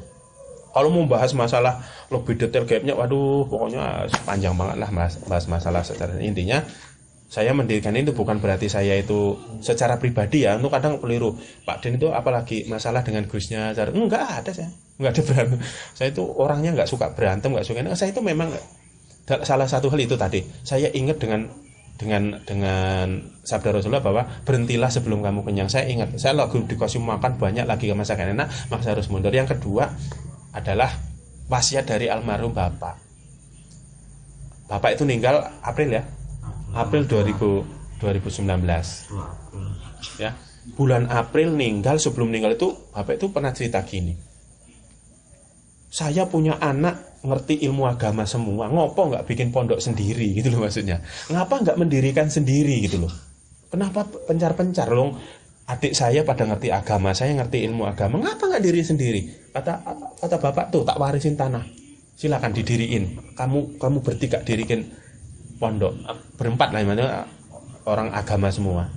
Kalau mau bahas masalah lebih detail gaibnya, waduh, pokoknya panjang banget lah bahas masalah secara intinya. Saya mendirikan itu bukan berarti saya itu secara pribadi ya, untuk kadang keliru. Pak Den itu apalagi masalah dengan Gusnya, enggak ada saya, enggak ada berantem. Saya itu orangnya enggak suka berantem, enggak suka. Saya itu memang salah satu hal itu tadi. Saya ingat dengan sabda Rasulullah bahwa berhentilah sebelum kamu kenyang. Saya ingat, saya lagi dikasih makan banyak lagi masakan enak, maka saya harus mundur. Yang kedua adalah wasiat dari almarhum Bapak. Bapak itu meninggal April 2019. Ya. Bulan April meninggal, sebelum meninggal itu Bapak itu pernah cerita gini. Saya punya anak ngerti ilmu agama semua, ngopo nggak bikin pondok sendiri gitu loh maksudnya. Ngapa nggak mendirikan sendiri gitu loh. Kenapa pencar-pencar loh? Adik saya pada ngerti agama, saya ngerti ilmu agama, ngapa nggak diri sendiri? Kata bapak tuh, tak warisin tanah. silakan didiriin. Kamu bertiga dirikin pondok, berempat lah, orang agama semua.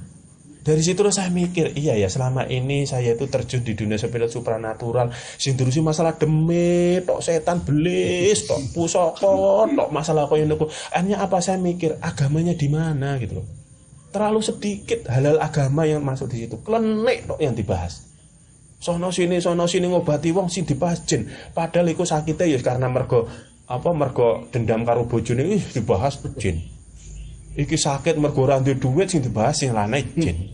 Dari situ saya mikir, iya ya, selama ini saya itu terjun di dunia spiritual supranatural, sing terusi masalah demit, tok setan belis, tok pusaka, tok masalah koyo niku. Akhirnya apa, saya mikir agamanya di mana gitu loh. Terlalu sedikit halal agama yang masuk di situ. Klenik tok yang dibahas. Sono sini ngobati wong sing dibahas jin. Padahal iku sakite ya karena mergo dendam karo bojone dibahas jin. Iki sakit mergo ora duwe duit sing dibahas sing lanang jin.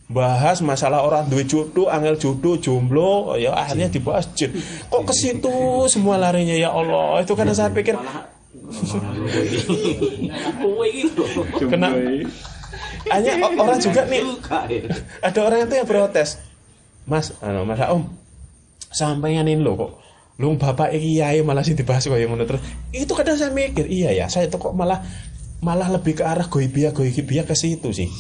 Bahas masalah orang duwe jodoh, angel jodoh, jomblo, ya akhirnya dibahas jin. Kok ke situ semua larinya ya Allah. Itu karena saya pikir kena hanya orang juga nih. Ada orang itu yang protes. Mas Om, sampeyanin lo kok. Lu bapak kiai malah sih dibahas kok yang ngono terus. Itu kadang saya mikir, iya ya, saya itu kok malah lebih ke arah goibiyah ke situ sih.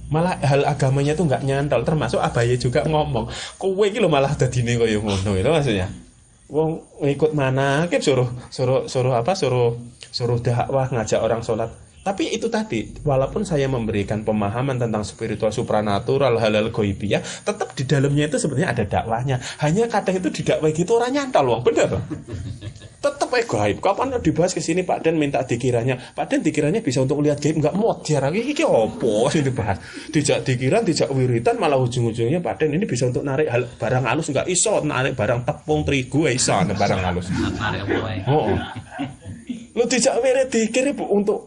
Malah hal agamanya tuh nggak nyantol, termasuk Abaye juga ngomong, kowe iki lho malah dadine koyo ngono itu maksudnya. Wong ngikut manakib suruh dakwah, ngajak orang sholat. Tapi itu tadi, walaupun saya memberikan pemahaman tentang spiritual supranatural, halal goibiyah, tetap di dalamnya itu sebenarnya ada dakwahnya. Hanya kadang itu didakwah gitu orang nyantol, wong bener. Tetap gaib. Kapan dibahas ke sini Pak Den minta dikiranya. Pak Den dikiranya bisa untuk lihat gaib, enggak mau jarang iki opo sing dibahas. Dijak dikiran, dijak wiritan, malah ujung-ujungnya Pak Den ini bisa untuk narik barang halus, enggak iso narik barang tepung terigu iso barang halus. Oh. Lu dijak wirid dikir untuk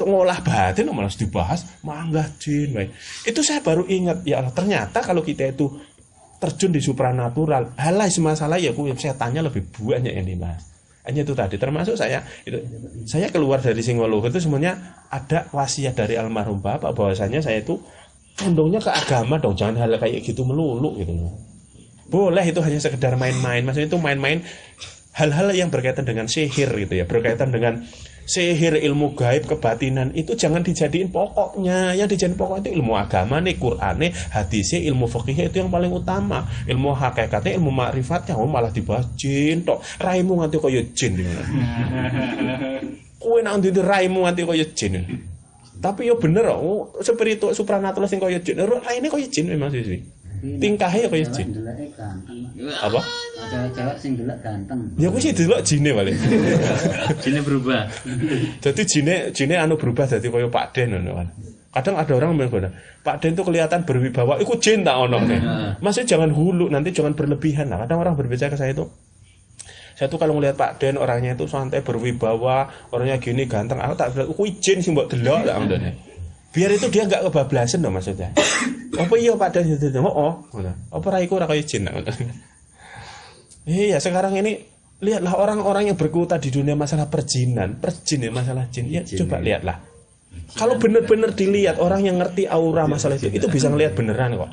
ngolah batin malah dibahas manggah jin. Itu saya baru ingat ya Allah, ternyata kalau kita itu terjun di supranatural, halai semasalah ya setannya lebih banyak yang dibahas. Hanya itu tadi, termasuk saya keluar dari Singoluhur itu semuanya ada wasiat dari almarhum Bapak bahwasanya saya itu condongnya ke agama dong, jangan hal kayak gitu melulu gitu loh. Boleh itu hanya sekedar main-main, maksudnya itu main-main hal-hal yang berkaitan dengan sihir gitu ya, berkaitan dengan sihir, ilmu gaib, kebatinan itu jangan dijadiin pokoknya. Yang dijadiin pokok itu ilmu agama nih, Qur'an nih, hadisnya, ilmu fikih itu yang paling utama. Ilmu hakikatnya, ilmu ma'rifatnya malah dibahas jin tok. Raimu nganti koyo jin di mana? Kowe nang ndi raimu nganti koyo jin. Tapi yo bener spiritual supranatural sing koyo jin. Raine koyo jin memang sih. Tingkahnya kayak jin. Apa? Cewek sing delok ganteng. Ya kuwi sih delok jine balik. Jine berubah. Jadi jine berubah jadi koyo Pak Den ngono kan. Kadang ada orang bilang, Pak Den itu kelihatan berwibawa, iku jin tak ono nih. Masih jangan hulu, nanti jangan berlebihan lah. Kadang orang berbicara ke saya tuh kalau ngelihat Pak Den orangnya itu santai berwibawa, orangnya gini ganteng, aku tak bilang, kuwi jin sing mbok delok lah ngono. Biar itu dia enggak kebablasan dong maksudnya. Apa iya Pak Dan itu? Apa raiku ora kaya jin. Iya, sekarang ini lihatlah orang-orang yang berkutat di dunia masalah perjin ya, masalah jin. Ya coba lihatlah. Kalau benar-benar dilihat orang yang ngerti aura masalah itu bisa ngelihat beneran kok.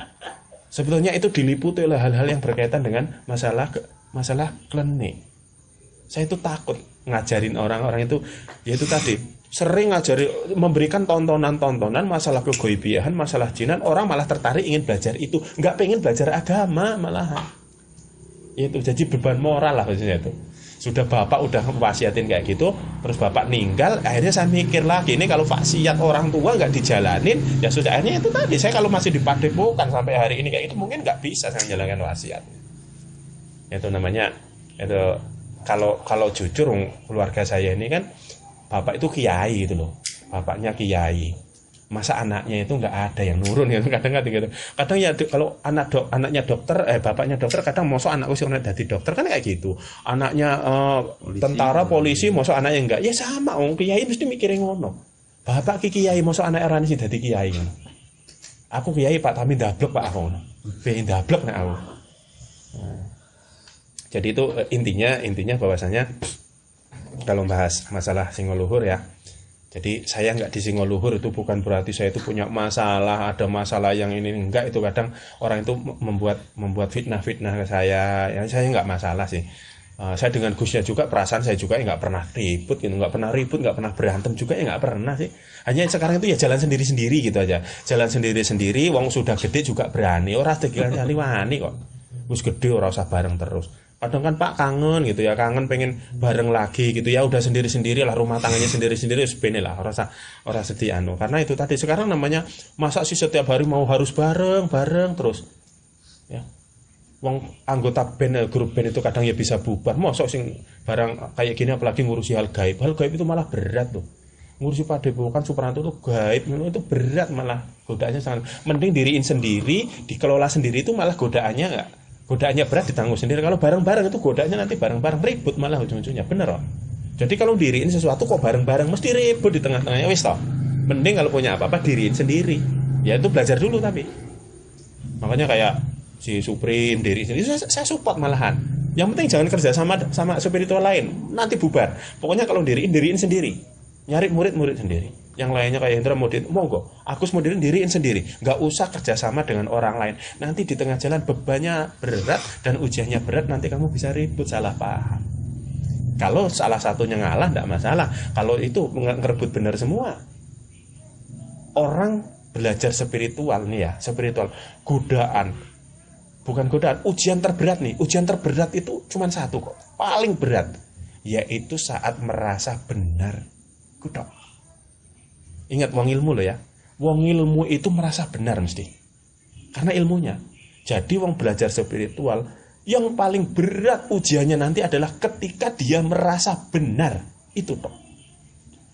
Sebetulnya itu diliputi oleh hal-hal yang berkaitan dengan masalah klinik. Saya itu takut ngajarin orang-orang itu, yaitu tadi sering ngajari, memberikan tontonan-tontonan masalah kegoibiahan, masalah jinan, orang malah tertarik ingin belajar itu, nggak pengen belajar agama malahan. Itu jadi beban moral lah maksudnya itu. Sudah bapak udah wasiatin kayak gitu, terus bapak meninggal, akhirnya saya mikir lagi, ini kalau wasiat orang tua nggak dijalanin, ya sudah, akhirnya itu tadi, saya kalau masih di padepokan sampai hari ini kayak itu mungkin nggak bisa saya menjalankan wasiat. Itu namanya itu. Kalau jujur keluarga saya ini kan bapak itu kiai gitu loh, bapaknya kiai, masa anaknya itu nggak ada yang nurun gitu, kadang-kadang gitu. Kadang ya kalau anaknya dokter, bapaknya dokter, kadang mosok anakku sih jadi dokter kan kayak gitu. Anaknya tentara, polisi, mosok anaknya enggak, ya sama, kiai mesti mikirin ngono. Bapak kiai, mosok anak erani sih jadi kiai ngono. Aku kiai Pak, tapi ndablek Pak aku ngono. Pengen ndablek nek aku. Jadi itu intinya bahwasanya kalau bahas masalah Singoluhur ya. Jadi saya nggak di Singoluhur itu bukan berarti saya itu punya masalah, ada masalah yang ini enggak, itu kadang orang itu membuat fitnah ke saya. Ya saya nggak masalah sih. Saya dengan Gusnya juga perasaan saya juga nggak pernah ribut gitu, nggak pernah berantem juga ya nggak pernah sih. Hanya sekarang itu ya jalan sendiri-sendiri gitu aja. Jalan sendiri-sendiri, wong sudah gede juga berani. Orang tegilan wani kok. Wis gede ora usah bareng terus. Kadang kan Pak kangen gitu ya, kangen pengen bareng lagi gitu ya, udah sendiri-sendiri lah, rumah tangganya sendiri-sendiri sebenarnya lah, orang sedih anu. Karena itu tadi sekarang namanya masa sih setiap hari mau harus bareng terus. Ya. Wong anggota band, grup band itu kadang ya bisa bubar. Mosok sing barang kayak gini apalagi ngurusi hal gaib. Hal gaib itu malah berat tuh. Ngurusi padepokan Supranto itu gaib, itu berat malah, godaannya sangat. Mending diriin sendiri, dikelola sendiri itu malah godaannya enggak. Godaannya berat ditanggung sendiri. Kalau bareng-bareng itu godaannya nanti bareng-bareng ribut malah ujung-ujungnya. Bener loh. Jadi kalau diriin sesuatu kok bareng-bareng mesti ribut di tengah-tengahnya, wis toh. Mending kalau punya apa-apa diriin sendiri. Ya itu belajar dulu tapi. Makanya kayak si Supreme diri sendiri saya support malahan. Yang penting jangan kerja sama spiritual lain. Nanti bubar. Pokoknya kalau diriin sendiri. Nyari murid-murid sendiri. Yang lainnya kayak Hendra mau monggo, aku mau diriin sendiri, nggak usah kerjasama dengan orang lain. Nanti di tengah jalan bebannya berat dan ujiannya berat, nanti kamu bisa ribut, salah paham. Kalau salah satunya ngalah nggak masalah. Kalau itu ngerebut benar semua. Orang belajar spiritual nih ya, spiritual godaan, bukan godaan, ujian terberat nih. Ujian terberat itu cuma satu kok, paling berat, yaitu saat merasa benar. Kutok. Ingat wong ilmu loh ya. Wong ilmu itu merasa benar mesti. Karena ilmunya. Jadi wong belajar spiritual yang paling berat ujiannya nanti adalah ketika dia merasa benar. Itu toh.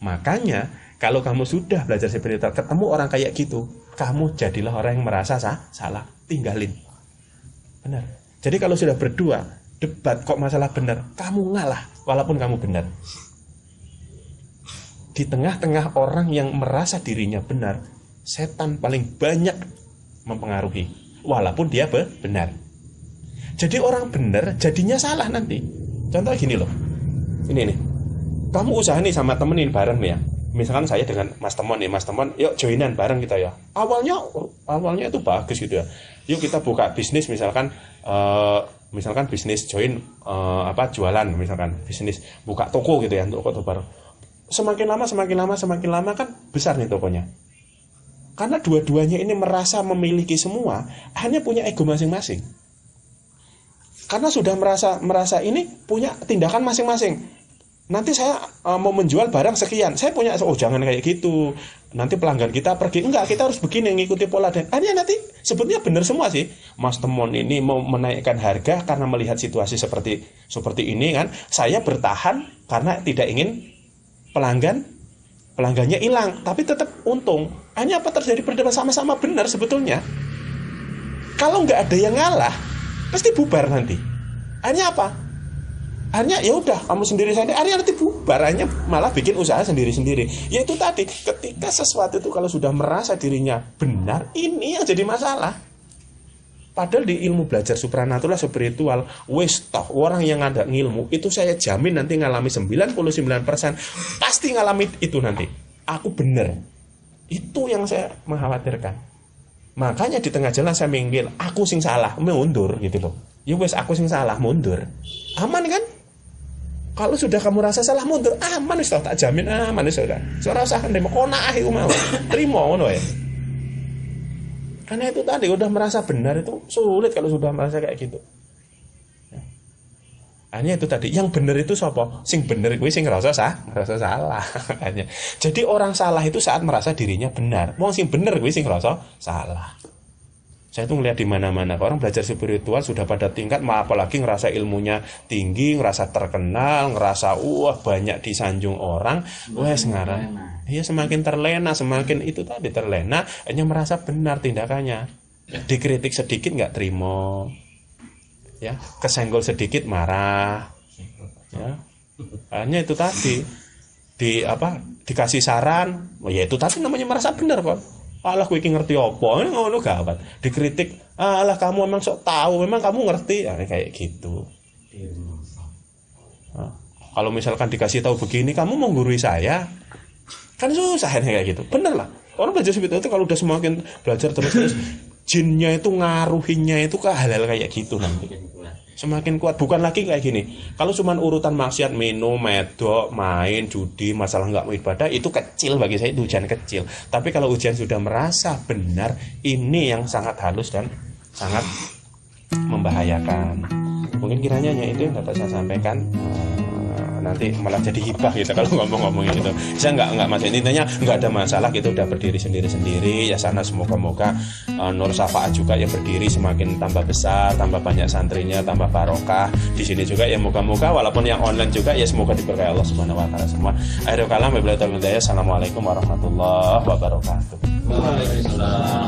Makanya kalau kamu sudah belajar spiritual ketemu orang kayak gitu, kamu jadilah orang yang merasa salah, tinggalin. Benar. Jadi kalau sudah berdua debat kok masalah benar, kamu ngalah walaupun kamu benar. Di tengah-tengah orang yang merasa dirinya benar, setan paling banyak mempengaruhi, walaupun dia benar. Jadi orang benar jadinya salah nanti. Contoh gini loh, ini nih, kamu usaha nih sama temenin bareng nih ya. Misalkan saya dengan Mas Temon, yuk joinan bareng kita ya. Awalnya itu bagus gitu ya. Yuk kita buka bisnis misalkan bisnis join jualan, misalkan bisnis buka toko gitu ya, toko bareng. Semakin lama kan besar nih tokonya. Karena dua-duanya ini merasa memiliki semua, hanya punya ego masing-masing. Karena sudah merasa ini punya tindakan masing-masing. Nanti saya mau menjual barang sekian, saya punya, jangan kayak gitu. Nanti pelanggan kita pergi, enggak, kita harus begini, ngikuti pola. Dan akhirnya nanti sebetulnya benar semua sih. Mas Temon ini mau menaikkan harga karena melihat situasi seperti ini kan. Saya bertahan karena tidak ingin pelanggannya hilang, tapi tetap untung. Hanya apa terjadi perdebatan sama-sama benar sebetulnya. Kalau nggak ada yang ngalah, pasti bubar nanti. Hanya apa? Hanya ya udah kamu sendiri saja. Hanya nanti bubar, hanya malah bikin usaha sendiri-sendiri. Yaitu tadi, ketika sesuatu itu kalau sudah merasa dirinya benar, ini yang jadi masalah. Padahal di ilmu belajar supranatural spiritual, wis toh orang yang ada ngilmu itu saya jamin nanti ngalami 99% pasti ngalami itu nanti. Aku bener. Itu yang saya mengkhawatirkan. Makanya di tengah jalan saya minggir, aku sing salah, mundur gitu loh. Ya wis aku sing salah, mundur. Aman kan? Kalau sudah kamu rasa salah mundur, aman wis toh, tak jamin aman wis sudah. Ora usah ndemo konah iku mau. Trimo ngono ya. Karena itu tadi udah merasa benar itu sulit kalau sudah merasa kayak gitu. Hanya itu tadi, yang benar itu siapa? Sing benar kuwi sing ngerasa salah. Hanya. Jadi orang salah itu saat merasa dirinya benar. Wong sing benar kuwi sing ngerasa salah. Saya tuh ngeliat di mana-mana orang belajar spiritual sudah pada tingkat, apalagi ngerasa ilmunya tinggi, ngerasa terkenal, ngerasa banyak disanjung orang, sekarang iya semakin terlena, semakin itu tadi terlena, hanya merasa benar tindakannya. Dikritik sedikit nggak terima, ya, kesenggol sedikit marah, ya. Hanya itu tadi dikasih saran, ya itu tadi namanya merasa benar kok. Alah kowe iki ngerti apa? Ngono gawat. Dikritik, alah kamu memang sok tahu, memang kamu ngerti. Ya, kayak gitu. Kalau misalkan dikasih tahu begini, kamu mau gurui saya, kan susah kayak gitu. Bener lah. Orang belajar seperti itu kalau udah semakin belajar terus jinnya itu ngaruhinya itu ke hal-hal kayak gitu nanti. Semakin kuat, bukan lagi kayak gini. Kalau cuman urutan maksiat, minum, medok, main, judi, masalah nggak mau ibadah, itu kecil bagi saya, itu ujian kecil. Tapi kalau ujian sudah merasa benar, ini yang sangat halus dan sangat membahayakan. Mungkin kiranya itu yang dapat saya sampaikan. Nanti malah jadi hibah gitu kalau ngomong-ngomongin itu. Saya nggak masuk, intinya nggak ada masalah, gitu udah berdiri sendiri-sendiri ya sana. Semoga-moga Nur Syafaat juga ya berdiri semakin tambah besar, tambah banyak santrinya, tambah barokah di sini juga ya. Moga-moga walaupun yang online juga ya semoga diberkahi Allah Subhanahu Wa Taala semua. Akhirul kalam, wabillahi taufiq wal hidayah. Assalamualaikum warahmatullahi wabarakatuh. Waalaikumsalam.